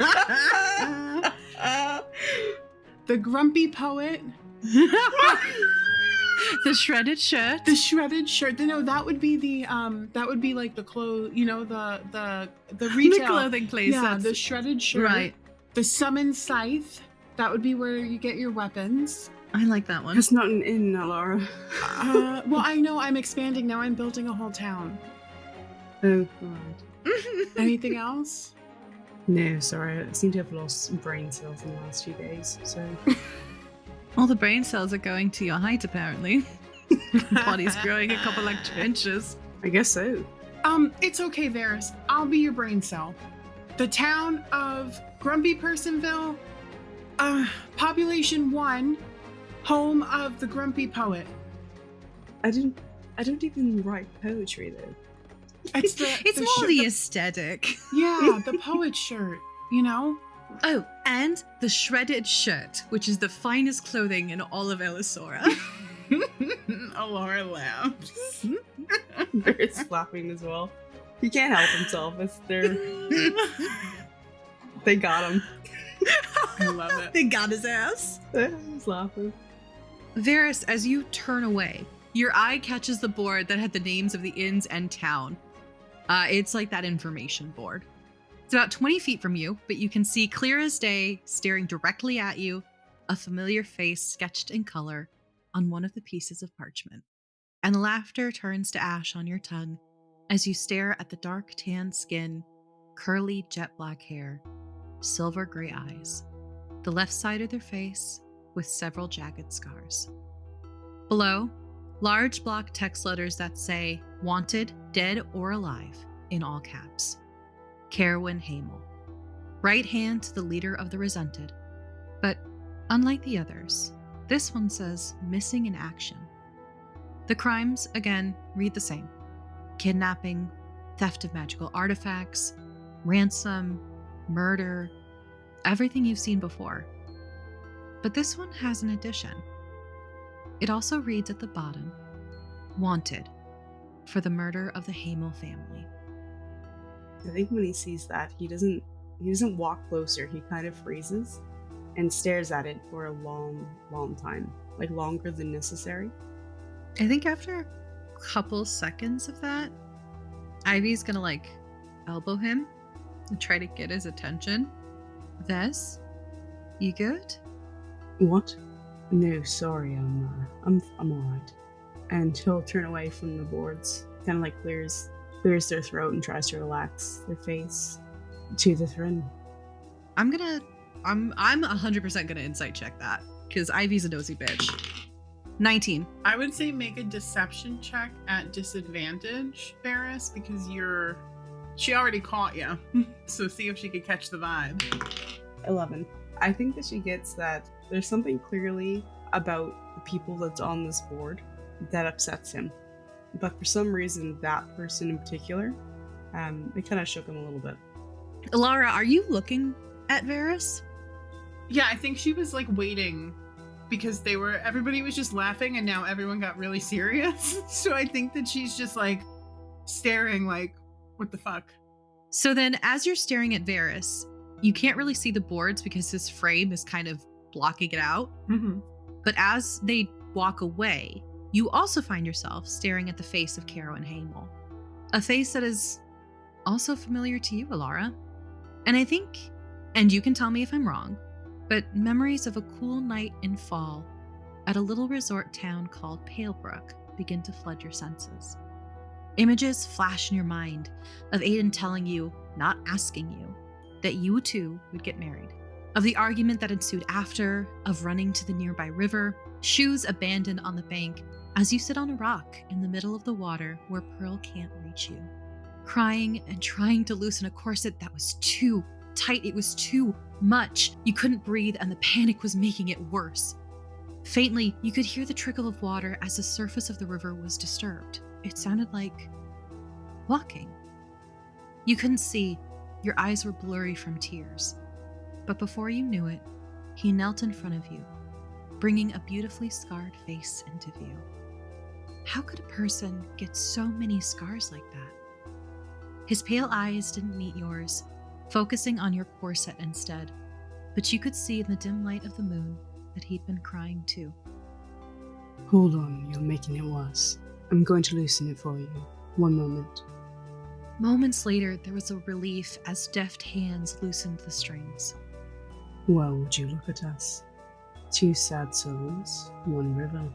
The Grumpy Poet? The shredded shirt. The shredded shirt. No, that would be like the clothes, the retail. The clothing place. Yeah, the shredded shirt. Right. The summon scythe. That would be where you get your weapons. I like that one. It's not an inn, Elara. Well, I know I'm expanding now. I'm building a whole town. Oh, right. Anything else? No, sorry. I seem to have lost brain cells in the last few days, so... All the brain cells are going to your height, apparently. Body's growing a couple extra inches. I guess so. It's okay, Varys. I'll be your brain cell. The town of Grumpy Personville, population 1, home of the Grumpy Poet. I don't even write poetry, though. It's more the aesthetic. Yeah, the poet shirt, you know? Oh, and the shredded shirt, which is the finest clothing in all of Elisora. Elara laughs. Barrett's laughing as well. He can't help himself. They got him. I love it. They got his ass. He's laughing. Varys, as you turn away, your eye catches the board that had the names of the inns and town. It's like that information board. It's about 20 feet from you, but you can see clear as day, staring directly at you, a familiar face sketched in color on one of the pieces of parchment. And laughter turns to ash on your tongue as you stare at the dark tan skin, curly jet black hair, silver gray eyes, the left side of their face with several jagged scars. Below, large block text letters that say, "Wanted, dead or alive," in all caps. Carwyn Hamel. Right hand to the leader of the Resented. But unlike the others, this one says missing in action. The crimes, again, read the same. Kidnapping, theft of magical artifacts, ransom, murder, everything you've seen before. But this one has an addition. It also reads at the bottom, "Wanted for the murder of the Hamel family." I think when he sees that, he doesn't he doesn't walk closer. He kind of freezes and stares at it for a long, long time, like longer than necessary. I think after a couple seconds of that, Ivy's gonna like elbow him and try to get his attention. Vez, you good? What? No, sorry, I'm alright. And he'll turn away from the boards, kind of like clears their throat and tries to relax their face to the throne. I'm 100% gonna insight check that because Ivy's a nosy bitch. 19. I would say make a deception check at disadvantage, Ferris, because she already caught you. So see if she could catch the vibe. 11. I think that she gets that there's something clearly about the people that's on this board that upsets him. But for some reason, that person in particular, it kind of shook him a little bit. Elara, are you looking at Varys? Yeah, I think she was like waiting because everybody was just laughing and now everyone got really serious. So I think that she's just like staring like, what the fuck? So then as you're staring at Varys, you can't really see the boards because his frame is kind of blocking it out. Mm-hmm. But as they walk away, you also find yourself staring at the face of Caro and Hamel. A face that is also familiar to you, Elara. And I think, and you can tell me if I'm wrong, but memories of a cool night in fall at a little resort town called Palebrook begin to flood your senses. Images flash in your mind of Aiden telling you, not asking you, that you two would get married, of the argument that ensued after, of running to the nearby river, shoes abandoned on the bank as you sit on a rock in the middle of the water where Pearl can't reach you, crying and trying to loosen a corset that was too tight. It was too much. You couldn't breathe and the panic was making it worse. Faintly, you could hear the trickle of water as the surface of the river was disturbed. It sounded like walking. You couldn't see. Your eyes were blurry from tears. But before you knew it, he knelt in front of you, bringing a beautifully scarred face into view. How could a person get so many scars like that? His pale eyes didn't meet yours, focusing on your corset instead, but you could see in the dim light of the moon that he'd been crying too. Hold on, you're making it worse. I'm going to loosen it for you. One moment. Moments later, there was a relief as deft hands loosened the strings. Well, would you look at us? Two sad souls, one river.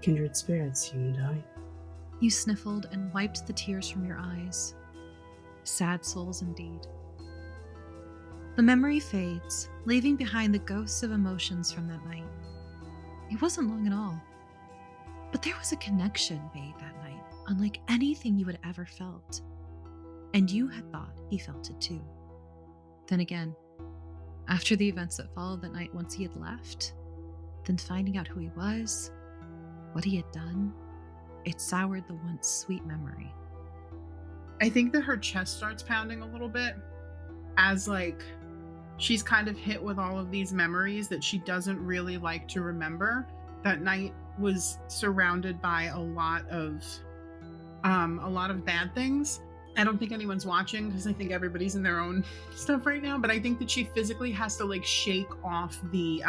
Kindred spirits, you and I. You sniffled and wiped the tears from your eyes. Sad souls indeed. The memory fades, leaving behind the ghosts of emotions from that night. It wasn't long at all. But there was a connection made that night, unlike anything you had ever felt. And you had thought he felt it too. Then again, after the events that followed that night once he had left, then finding out who he was, what he had done, it soured the once sweet memory. I think that her chest starts pounding a little bit as like she's kind of hit with all of these memories that she doesn't really like to remember. That night was surrounded by a lot of bad things. I don't think anyone's watching because I think everybody's in their own stuff right now, but I think that she physically has to like shake off the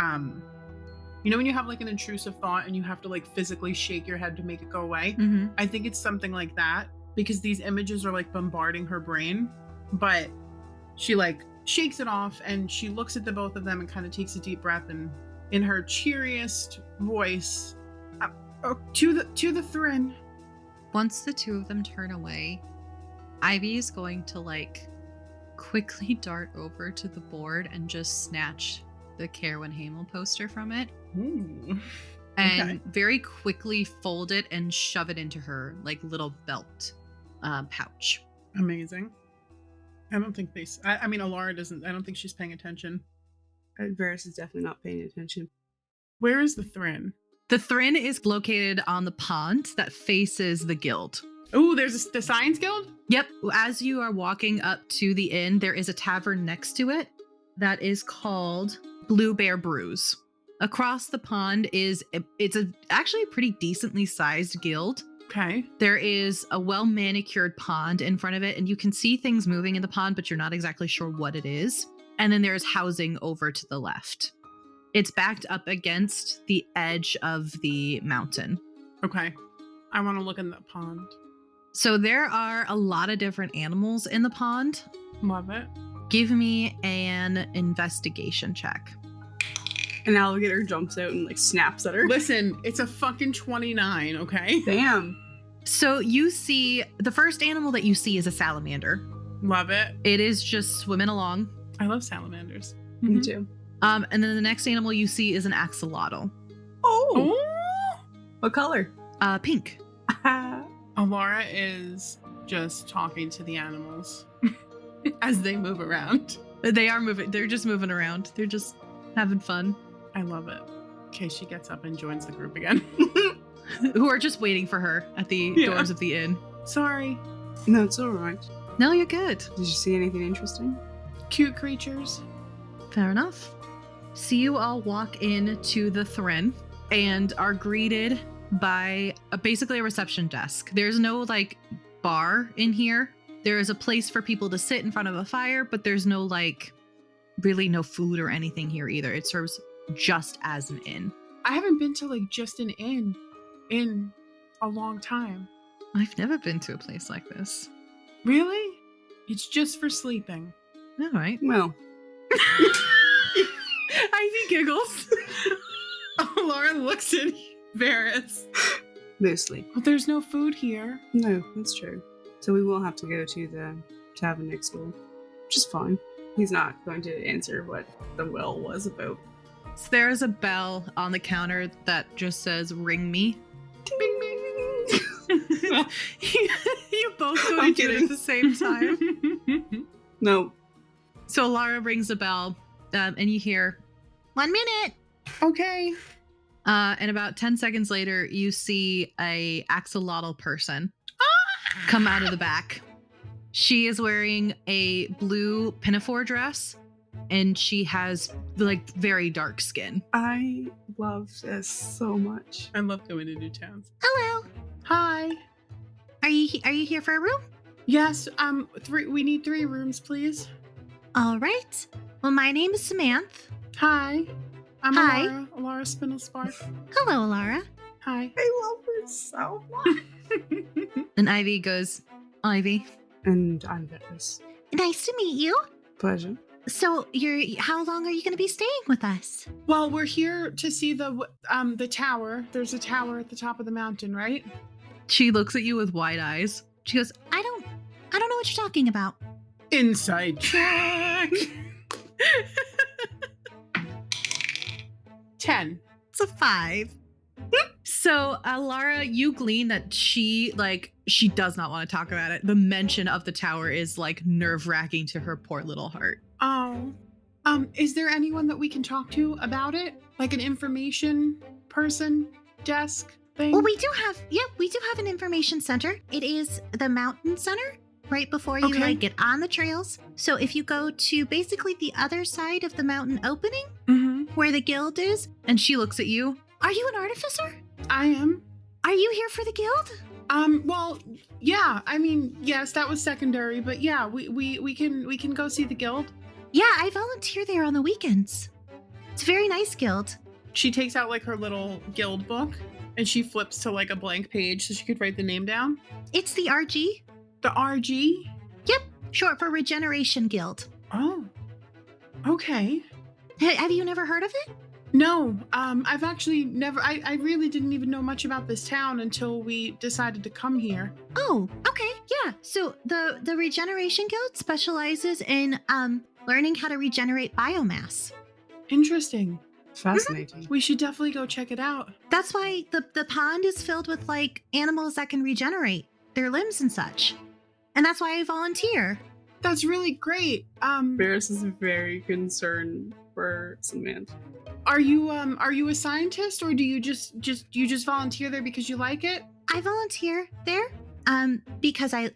you know when you have like an intrusive thought and you have to like physically shake your head to make it go away? Mm-hmm. I think it's something like that because these images are like bombarding her brain, but she like shakes it off and she looks at the both of them and kind of takes a deep breath and in her cheeriest voice, to the throne. Once the two of them turn away, Ivy is going to like quickly dart over to the board and just snatch the Carwyn Hamel poster from it. Ooh. And Okay. very quickly fold it and shove it into her like little belt pouch. Amazing. I don't think I mean, Elara doesn't. I don't think she's paying attention. Varys is definitely not paying attention. Where is the Thrin? The Thrin is located on the pond that faces the guild. Oh, there's the Science Guild? Yep. As you are walking up to the inn, there is a tavern next to it that is called Blue Bear Brews. Across the pond is it's actually a pretty decently sized guild. Okay. There is a well-manicured pond in front of it, and you can see things moving in the pond, but you're not exactly sure what it is. And then there's housing over to the left. It's backed up against the edge of the mountain. Okay. I want to look in the pond. So there are a lot of different animals in the pond. Love it. Give me an investigation check. An alligator jumps out and like snaps at her. Listen, it's a fucking 29, okay? Damn. So you see, the first animal that you see is a salamander. Love it. It is just swimming along. I love salamanders. Me too. And then the next animal you see is an axolotl. Oh. What color? Pink. Elara is just talking to the animals as they move around. They are moving. They're just moving around. They're just having fun. I love it. Okay, she gets up and joins the group again. Who are just waiting for her at the doors of the inn. Sorry. No, it's all right. No, you're good. Did you see anything interesting? Cute creatures. Fair enough. So you all walk into the Thren and are greeted by basically a reception desk. There's no like bar in here. There is a place for people to sit in front of a fire, but there's no like really no food or anything here either. It serves just as an inn. I haven't been to like just an inn in a long time. I've never been to a place like this. Really? It's just for sleeping. All right. Well. Ivy giggles. Laura looks at Varys. Mostly. Well, there's no food here. No, that's true. So we will have to go to the tavern next door, which is fine. He's not going to answer what the well was about. So there's a bell on the counter that just says "Ring me." Bing, bing. You both go to do it at the same time. No. So Lara rings a bell, and you hear, 1 minute. Okay. And about 10 seconds later, you see a axolotl person come out of the back. She is wearing a blue pinafore dress, and she has like very dark skin. I love this so much. I love going to new towns. Hello. Hi. Are you here for a room? Yes. We need 3 rooms, please. All right. Well, my name is Samantha. Hi. I'm Hi. Elara Spindlespark. Hello, Elara. Hi. I love her so much. And Ivy goes, Ivy. And I'm Varys. Nice to meet you. Pleasure. So how long are you going to be staying with us? Well, we're here to see the tower. There's a tower at the top of the mountain, right? She looks at you with wide eyes. She goes, I don't know what you're talking about. Inside check. 10. It's a 5. So, Lara, you glean that she does not want to talk about it. The mention of the tower is like nerve-wracking to her poor little heart. Oh. Is there anyone that we can talk to about it? Like an information person, desk thing? Well, we do have an information center. It is the mountain center right before you get on the trails. So if you go to basically the other side of the mountain opening where the guild is, and she looks at you. Are you an artificer? I am. Are you here for the guild? Well, yeah. I mean, yes, that was secondary, but yeah, we can go see the guild. Yeah, I volunteer there on the weekends. It's a very nice guild. She takes out like her little guild book and she flips to like a blank page so she could write the name down. It's the RG. The RG? Yep, short for Regeneration Guild. Oh. Okay. Have you never heard of it? No, I've actually never, I really didn't even know much about this town until we decided to come here. Oh, okay, yeah. So the Regeneration Guild specializes in learning how to regenerate biomass. Interesting. Fascinating. We should definitely go check it out. That's why the pond is filled with like animals that can regenerate their limbs and such. And that's why I volunteer. That's really great. Varys is very concerned for Samantha. Are you a scientist, or do you just volunteer there because you like it? I volunteer there because I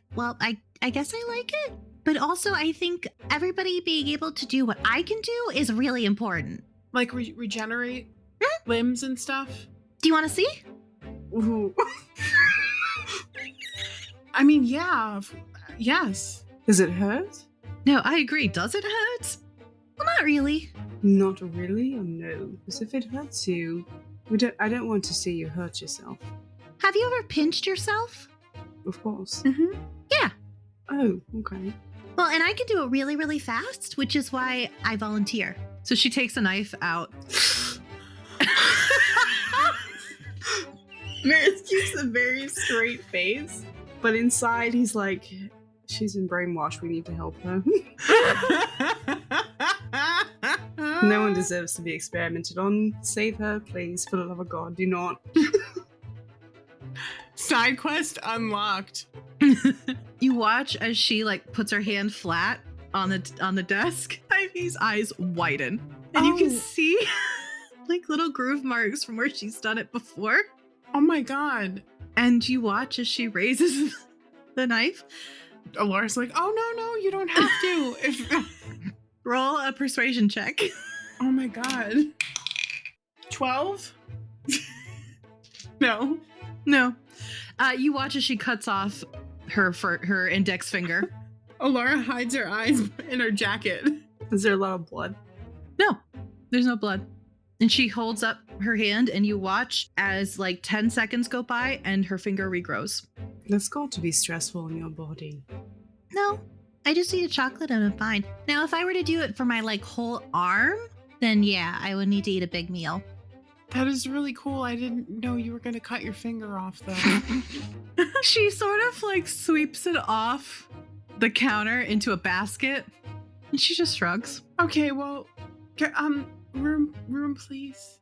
guess I like it, but also I think everybody being able to do what I can do is really important. Like regenerate limbs and stuff? Do you want to see? Ooh. I mean, yeah. Yes. Does it hurt? No, I agree. Does it hurt? Well, not really. Not really, or no? Because if it hurts you, I don't want to see you hurt yourself. Have you ever pinched yourself? Of course. Mm-hmm. Yeah. Oh, okay. Well, and I can do it really, really fast, which is why I volunteer. So she takes a knife out. Maris keeps a very straight face, but inside he's like, she's been brainwashed, we need to help her. No one deserves to be experimented on. Save her, please. For the love of God, do not. Side quest unlocked. You watch as she puts her hand flat on the desk. Ivy's eyes widen, and you can see little groove marks from where she's done it before. Oh my god. And you watch as she raises the knife. Elara's like, oh no, you don't have to. Roll a persuasion check. Oh my god. 12? No. You watch as she cuts off her index finger. Elara hides her eyes in her jacket. Is there a lot of blood? No, there's no blood. And she holds up her hand, and you watch as 10 seconds go by and her finger regrows. That's got to be stressful on your body. No, I just eat a chocolate and I'm fine. Now, if I were to do it for my whole arm, then yeah, I would need to eat a big meal. That is really cool. I didn't know you were going to cut your finger off, though. She sort of sweeps it off the counter into a basket, and she just shrugs. Okay, well, room, please.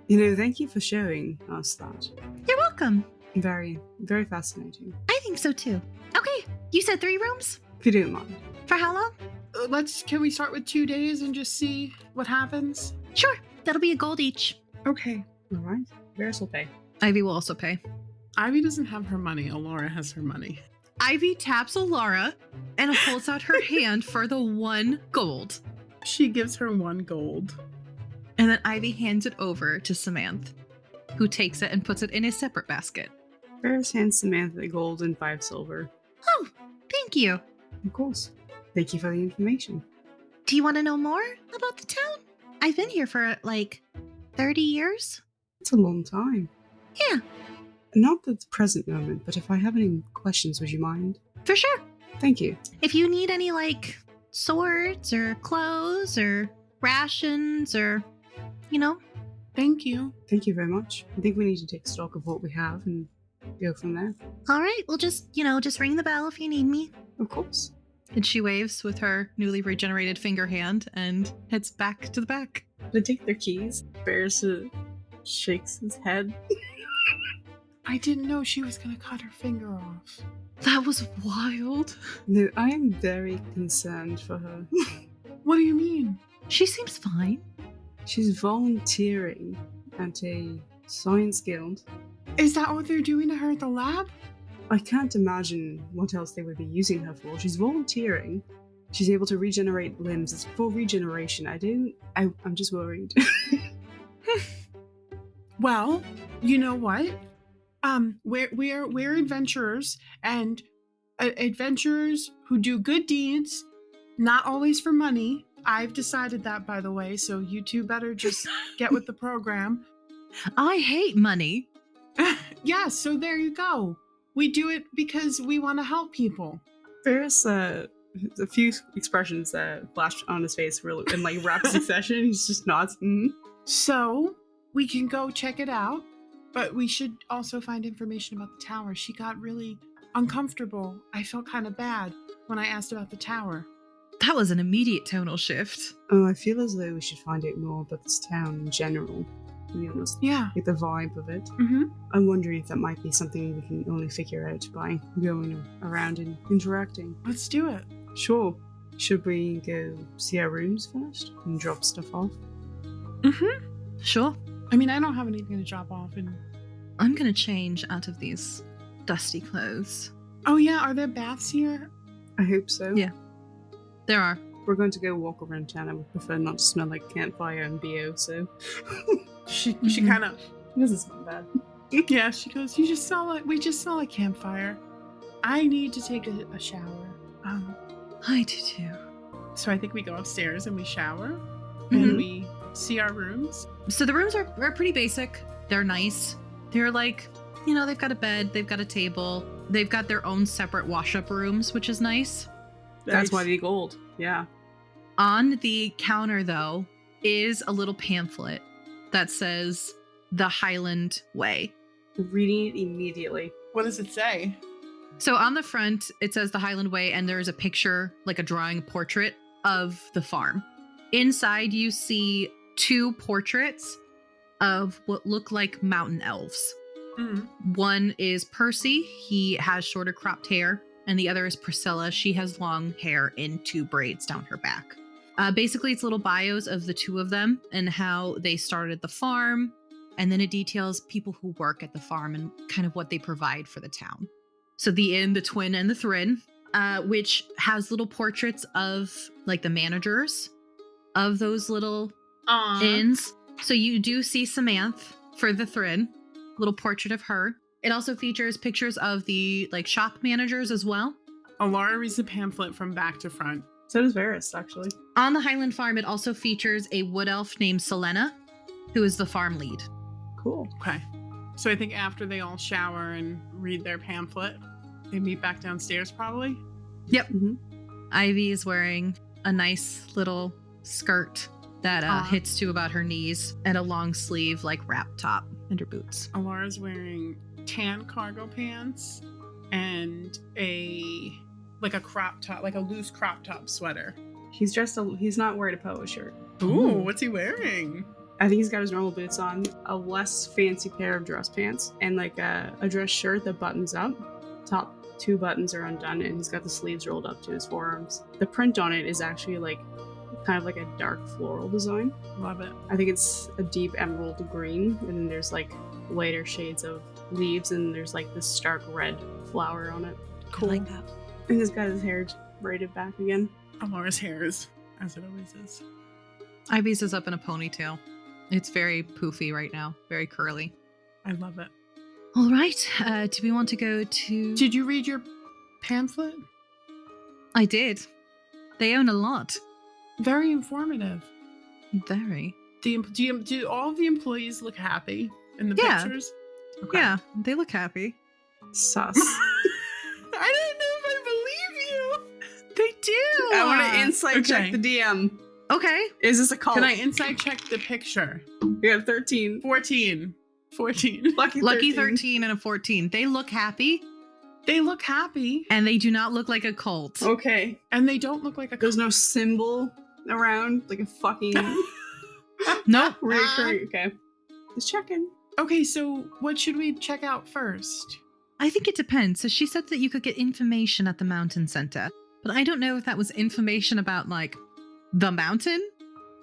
Thank you for showing us that. You're welcome. Very, very fascinating. I think so too. Okay, you said 3 rooms? If you don't mind. For how long? Can we start with 2 days and just see what happens? Sure, that'll be a gold each. Okay. All right. Varys will pay. Ivy will also pay. Ivy doesn't have her money. Elara has her money. Ivy taps Elara and holds out her hand for the 1 gold. She gives her 1 gold. And then Ivy hands it over to Samantha, who takes it and puts it in a separate basket. Varys hands Samantha the gold and 5 silver. Oh, thank you. Of course. Thank you for the information. Do you want to know more about the town? I've been here for 30 years. It's a long time. Yeah. Not at the present moment, but if I have any questions, would you mind? For sure. Thank you. If you need any swords or clothes or rations or, Thank you. Thank you very much. I think we need to take stock of what we have and go from there. All right, well just ring the bell if you need me. Of course. And she waves with her newly regenerated finger hand and heads back to the back. They take their keys. Varys shakes his head. I didn't know she was going to cut her finger off. That was wild. No, I am very concerned for her. What do you mean? She seems fine. She's volunteering at a science guild. Is that what they're doing to her at the lab? I can't imagine what else they would be using her for. She's volunteering. She's able to regenerate limbs. It's for regeneration. I'm just worried. Well, you know what? We're adventurers, and adventurers who do good deeds, not always for money. I've decided that, by the way, so you two better just get with the program. I hate money. Yeah, so there you go. We do it because we want to help people. There's a few expressions that flash on his face in rapid succession. He's just nods. Mm-hmm. So we can go check it out, but we should also find information about the tower. She got really uncomfortable. I felt kind of bad when I asked about the tower. That was an immediate tonal shift. Oh, I feel as though we should find out more about this town in general, to be honest. Yeah. Get the vibe of it. Mm-hmm. I'm wondering if that might be something we can only figure out by going around and interacting. Let's do it. Sure. Should we go see our rooms first and drop stuff off? Mm-hmm. Sure. I mean, I don't have anything to drop off. And I'm going to change out of these dusty clothes. Oh, yeah. Are there baths here? I hope so. Yeah. There are. We're going to go walk around town. I would prefer not to smell like campfire and BO, so... She kind of... It doesn't smell bad. Yeah, she goes, we just smell like campfire. I need to take a shower. I do too. So I think we go upstairs and we shower Mhm. and we see our rooms. So the rooms are pretty basic. They're nice. They're like, they've got a bed, they've got a table, they've got their own separate wash-up rooms, which is nice. That's why they gold. Yeah. On the counter, though, is a little pamphlet that says the Highland Way. Reading it immediately. What does it say? So on the front, it says the Highland Way, and there's a picture, like a drawing portrait of the farm. Inside, you see 2 portraits of what look like mountain elves. Mm-hmm. One is Percy. He has shorter cropped hair. And the other is Priscilla. She has long hair in 2 braids down her back. Basically, it's little bios of the 2 of them and how they started the farm. And then it details people who work at the farm and kind of what they provide for the town. So the inn, the twin, and the thrin, which has little portraits of like the managers of those little inns. So you do see Samantha for the thrin, little portrait of her. It also features pictures of the like shop managers as well. Elara reads the pamphlet from back to front. So does Varys, actually. On the Highland farm, it also features a wood elf named Selena, who is the farm lead. Cool. Okay. So I think after they all shower and read their pamphlet, they meet back downstairs probably? Yep. Mm-hmm. Ivy is wearing a nice little skirt that hits to about her knees and a long sleeve like wrap top and her boots. Alara's wearing tan cargo pants and a crop top, like a loose crop top sweater. He's not wearing a polo shirt. Ooh, what's he wearing? I think he's got his normal boots on, a less fancy pair of dress pants, and like a dress shirt that buttons up. Top 2 buttons are undone, and he's got the sleeves rolled up to his forearms. The print on it is actually like kind of like a dark floral design. Love it. I think it's a deep emerald green, and then there's like lighter shades of leaves, and there's like this stark red flower on it. Cool. I like that. And he's got his hair braided back again. Alara's hair is as it always is. Ivy's is up in a ponytail. It's very poofy right now, very curly. I love it. All right. Do we want to go to... Did you read your pamphlet? I did. They own a lot. Very informative. Very. Do all of the employees look happy in the Yeah. pictures? Okay. Yeah, they look happy. Sus. I don't know if I believe you. They do. I want to insight check Okay. the DM. Okay. Is this a cult? Can I inside check the picture? We have 13. 14. Lucky 13 and a 14. They look happy, They look happy. and they do not look like a cult. Okay. And they don't look like a There's no symbol around, like a fucking Nope. reoccurring. Okay. Just checking. Okay, so what should we check out first? I think it depends. So she said that you could get information at the mountain center, but I don't know if that was information about like the mountain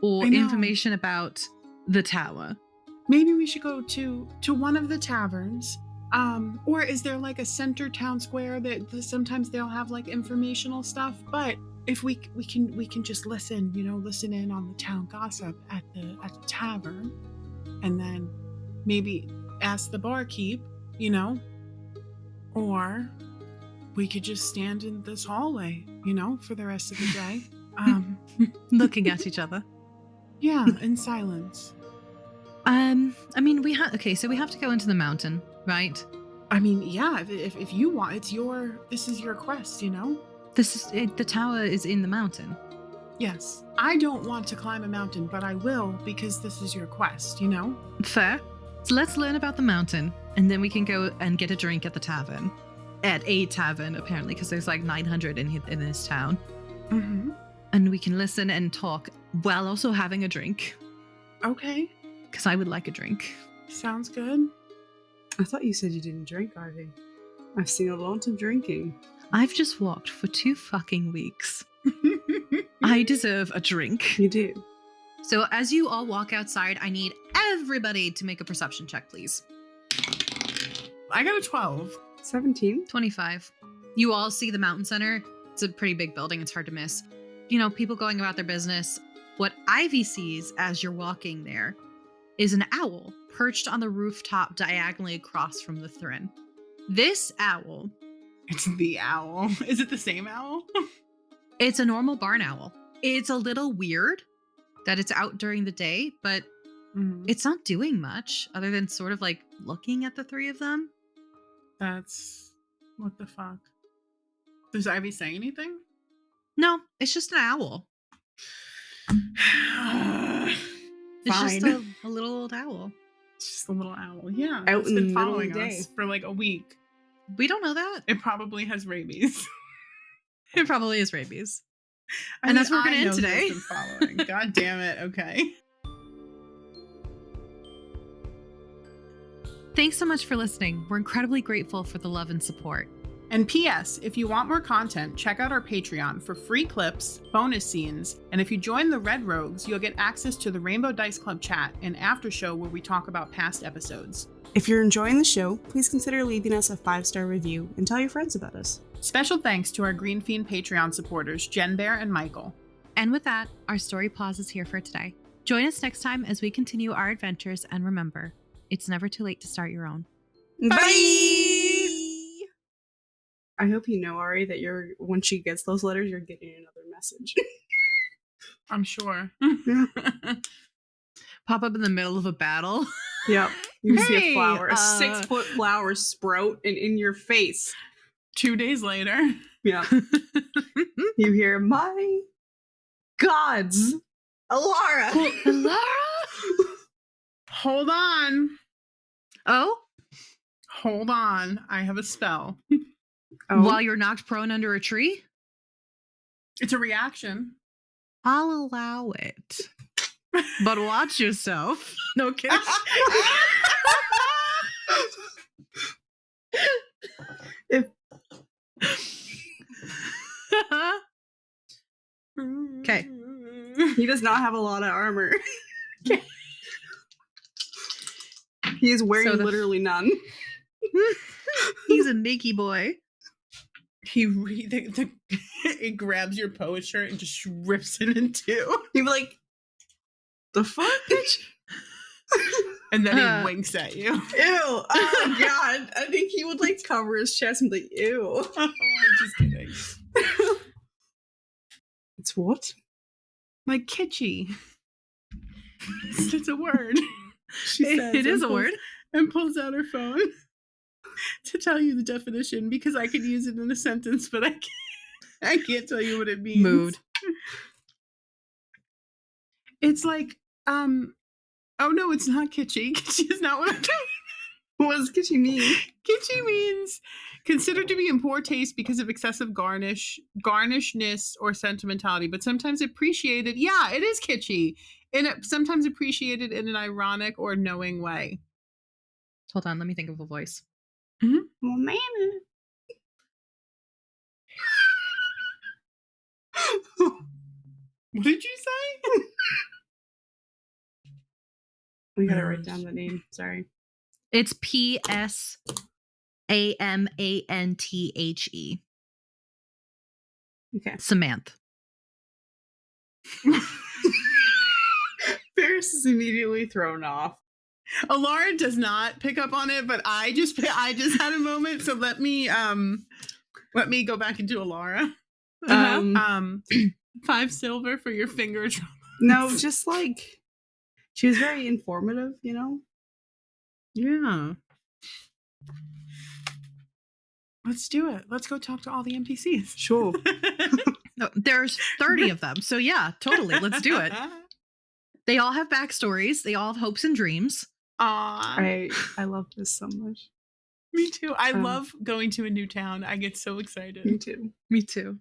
or I know. information about the tower. Maybe we should go to one of the taverns. Or is there like a center town square that sometimes they'll have like informational stuff? But if we can just listen in on the town gossip at the tavern, and then maybe ask the barkeep, or we could just stand in this hallway, for the rest of the day. Looking at each other. Yeah, in silence. I mean, we have to go into the mountain, right? I mean, yeah, if you want, this is your quest, The tower is in the mountain. Yes. I don't want to climb a mountain, but I will because this is your quest, Fair. So let's learn about the mountain, and then we can go and get a drink at the tavern. At a tavern, apparently, because there's like 900 in this town. Mm-hmm. And we can listen and talk while also having a drink. Okay. Because I would like a drink. Sounds good. I thought you said you didn't drink, Ivy. I've seen a lot of drinking. I've just walked for 2 fucking weeks. I deserve a drink. You do. So as you all walk outside, I need everybody to make a perception check, please. I got a 12. 17. 25. You all see the mountain center. It's a pretty big building. It's hard to miss. People going about their business. What Ivy sees as you're walking there is an owl perched on the rooftop diagonally across from the throne. This owl, It's the owl. Is it the same owl? it's a normal barn owl. It's a little weird that it's out during the day, but it's not doing much other than sort of like looking at the three of them. That's... What the fuck? Does Ivy say anything? No, it's just an owl. It's Fine. just a little old owl. It's just a little owl. Yeah. Out It's in the been middle of following the day. us for like a week. We don't know that. It probably has rabies. It probably is rabies. I And mean, that's what we're I gonna end know who today. it's been following. God damn it. Okay. Thanks so much for listening. We're incredibly grateful for the love and support. And P.S. If you want more content, check out our Patreon for free clips, bonus scenes, and if you join the Red Rogues, you'll get access to the Rainbow Dice Club chat and after show where we talk about past episodes. If you're enjoying the show, please consider leaving us a 5-star review and tell your friends about us. Special thanks to our Green Fiend Patreon supporters, Jen Bear and Michael. And with that, our story pause is here for today. Join us next time as we continue our adventures, and remember, it's never too late to start your own. Bye! I hope you know, Ari, that when she gets those letters, you're getting another message. I'm sure. Pop up in the middle of a battle. Yep. You see Hey, a flower, a 6-foot flower sprout and in your face. 2 days later. Yeah. You hear, my gods, Elara. Elara? Hold on. Oh? Hold on. I have a spell. Oh. While you're knocked prone under a tree? It's a reaction. I'll allow it. But watch yourself. No kidding. If- Okay. He does not have a lot of armor. He is wearing So the- literally none. He's a naked boy. It grabs your poet shirt and just rips it in two. He'd be like, the fuck, bitch? And then he winks at you. Ew. Oh, God. I think he would, like, cover his chest and be like, ew. I'm just kidding. It's what? Like kitschy. It's a word. She says It is and a pulls- word. And pulls out her phone to tell you the definition because I could use it in a sentence, but I can't tell you what it means. Mood. It's like, oh no, it's not kitschy. Kitschy is not what I'm talking. What does kitschy mean? Kitschy means considered to be in poor taste because of excessive garnishness or sentimentality, but sometimes appreciated. Yeah, it is kitschy. And sometimes appreciated in an ironic or knowing way. Hold on, let me think of a voice. Well, man. What did you say? We gotta write down the name. Sorry. It's Psamanthe. Okay. Samantha. Ferris is immediately thrown off. Elara does not pick up on it, but I just had a moment, so let me go back into Elara. 5 silver for your finger trauma. No, just like she was very informative, you know? Yeah. Let's do it. Let's go talk to all the NPCs. Sure. No, there's 30 of them. So yeah, totally. Let's do it. They all have backstories. They all have hopes and dreams. Aw. I love this so much. Me too. I love going to a new town. I get so excited. Me too. Me too.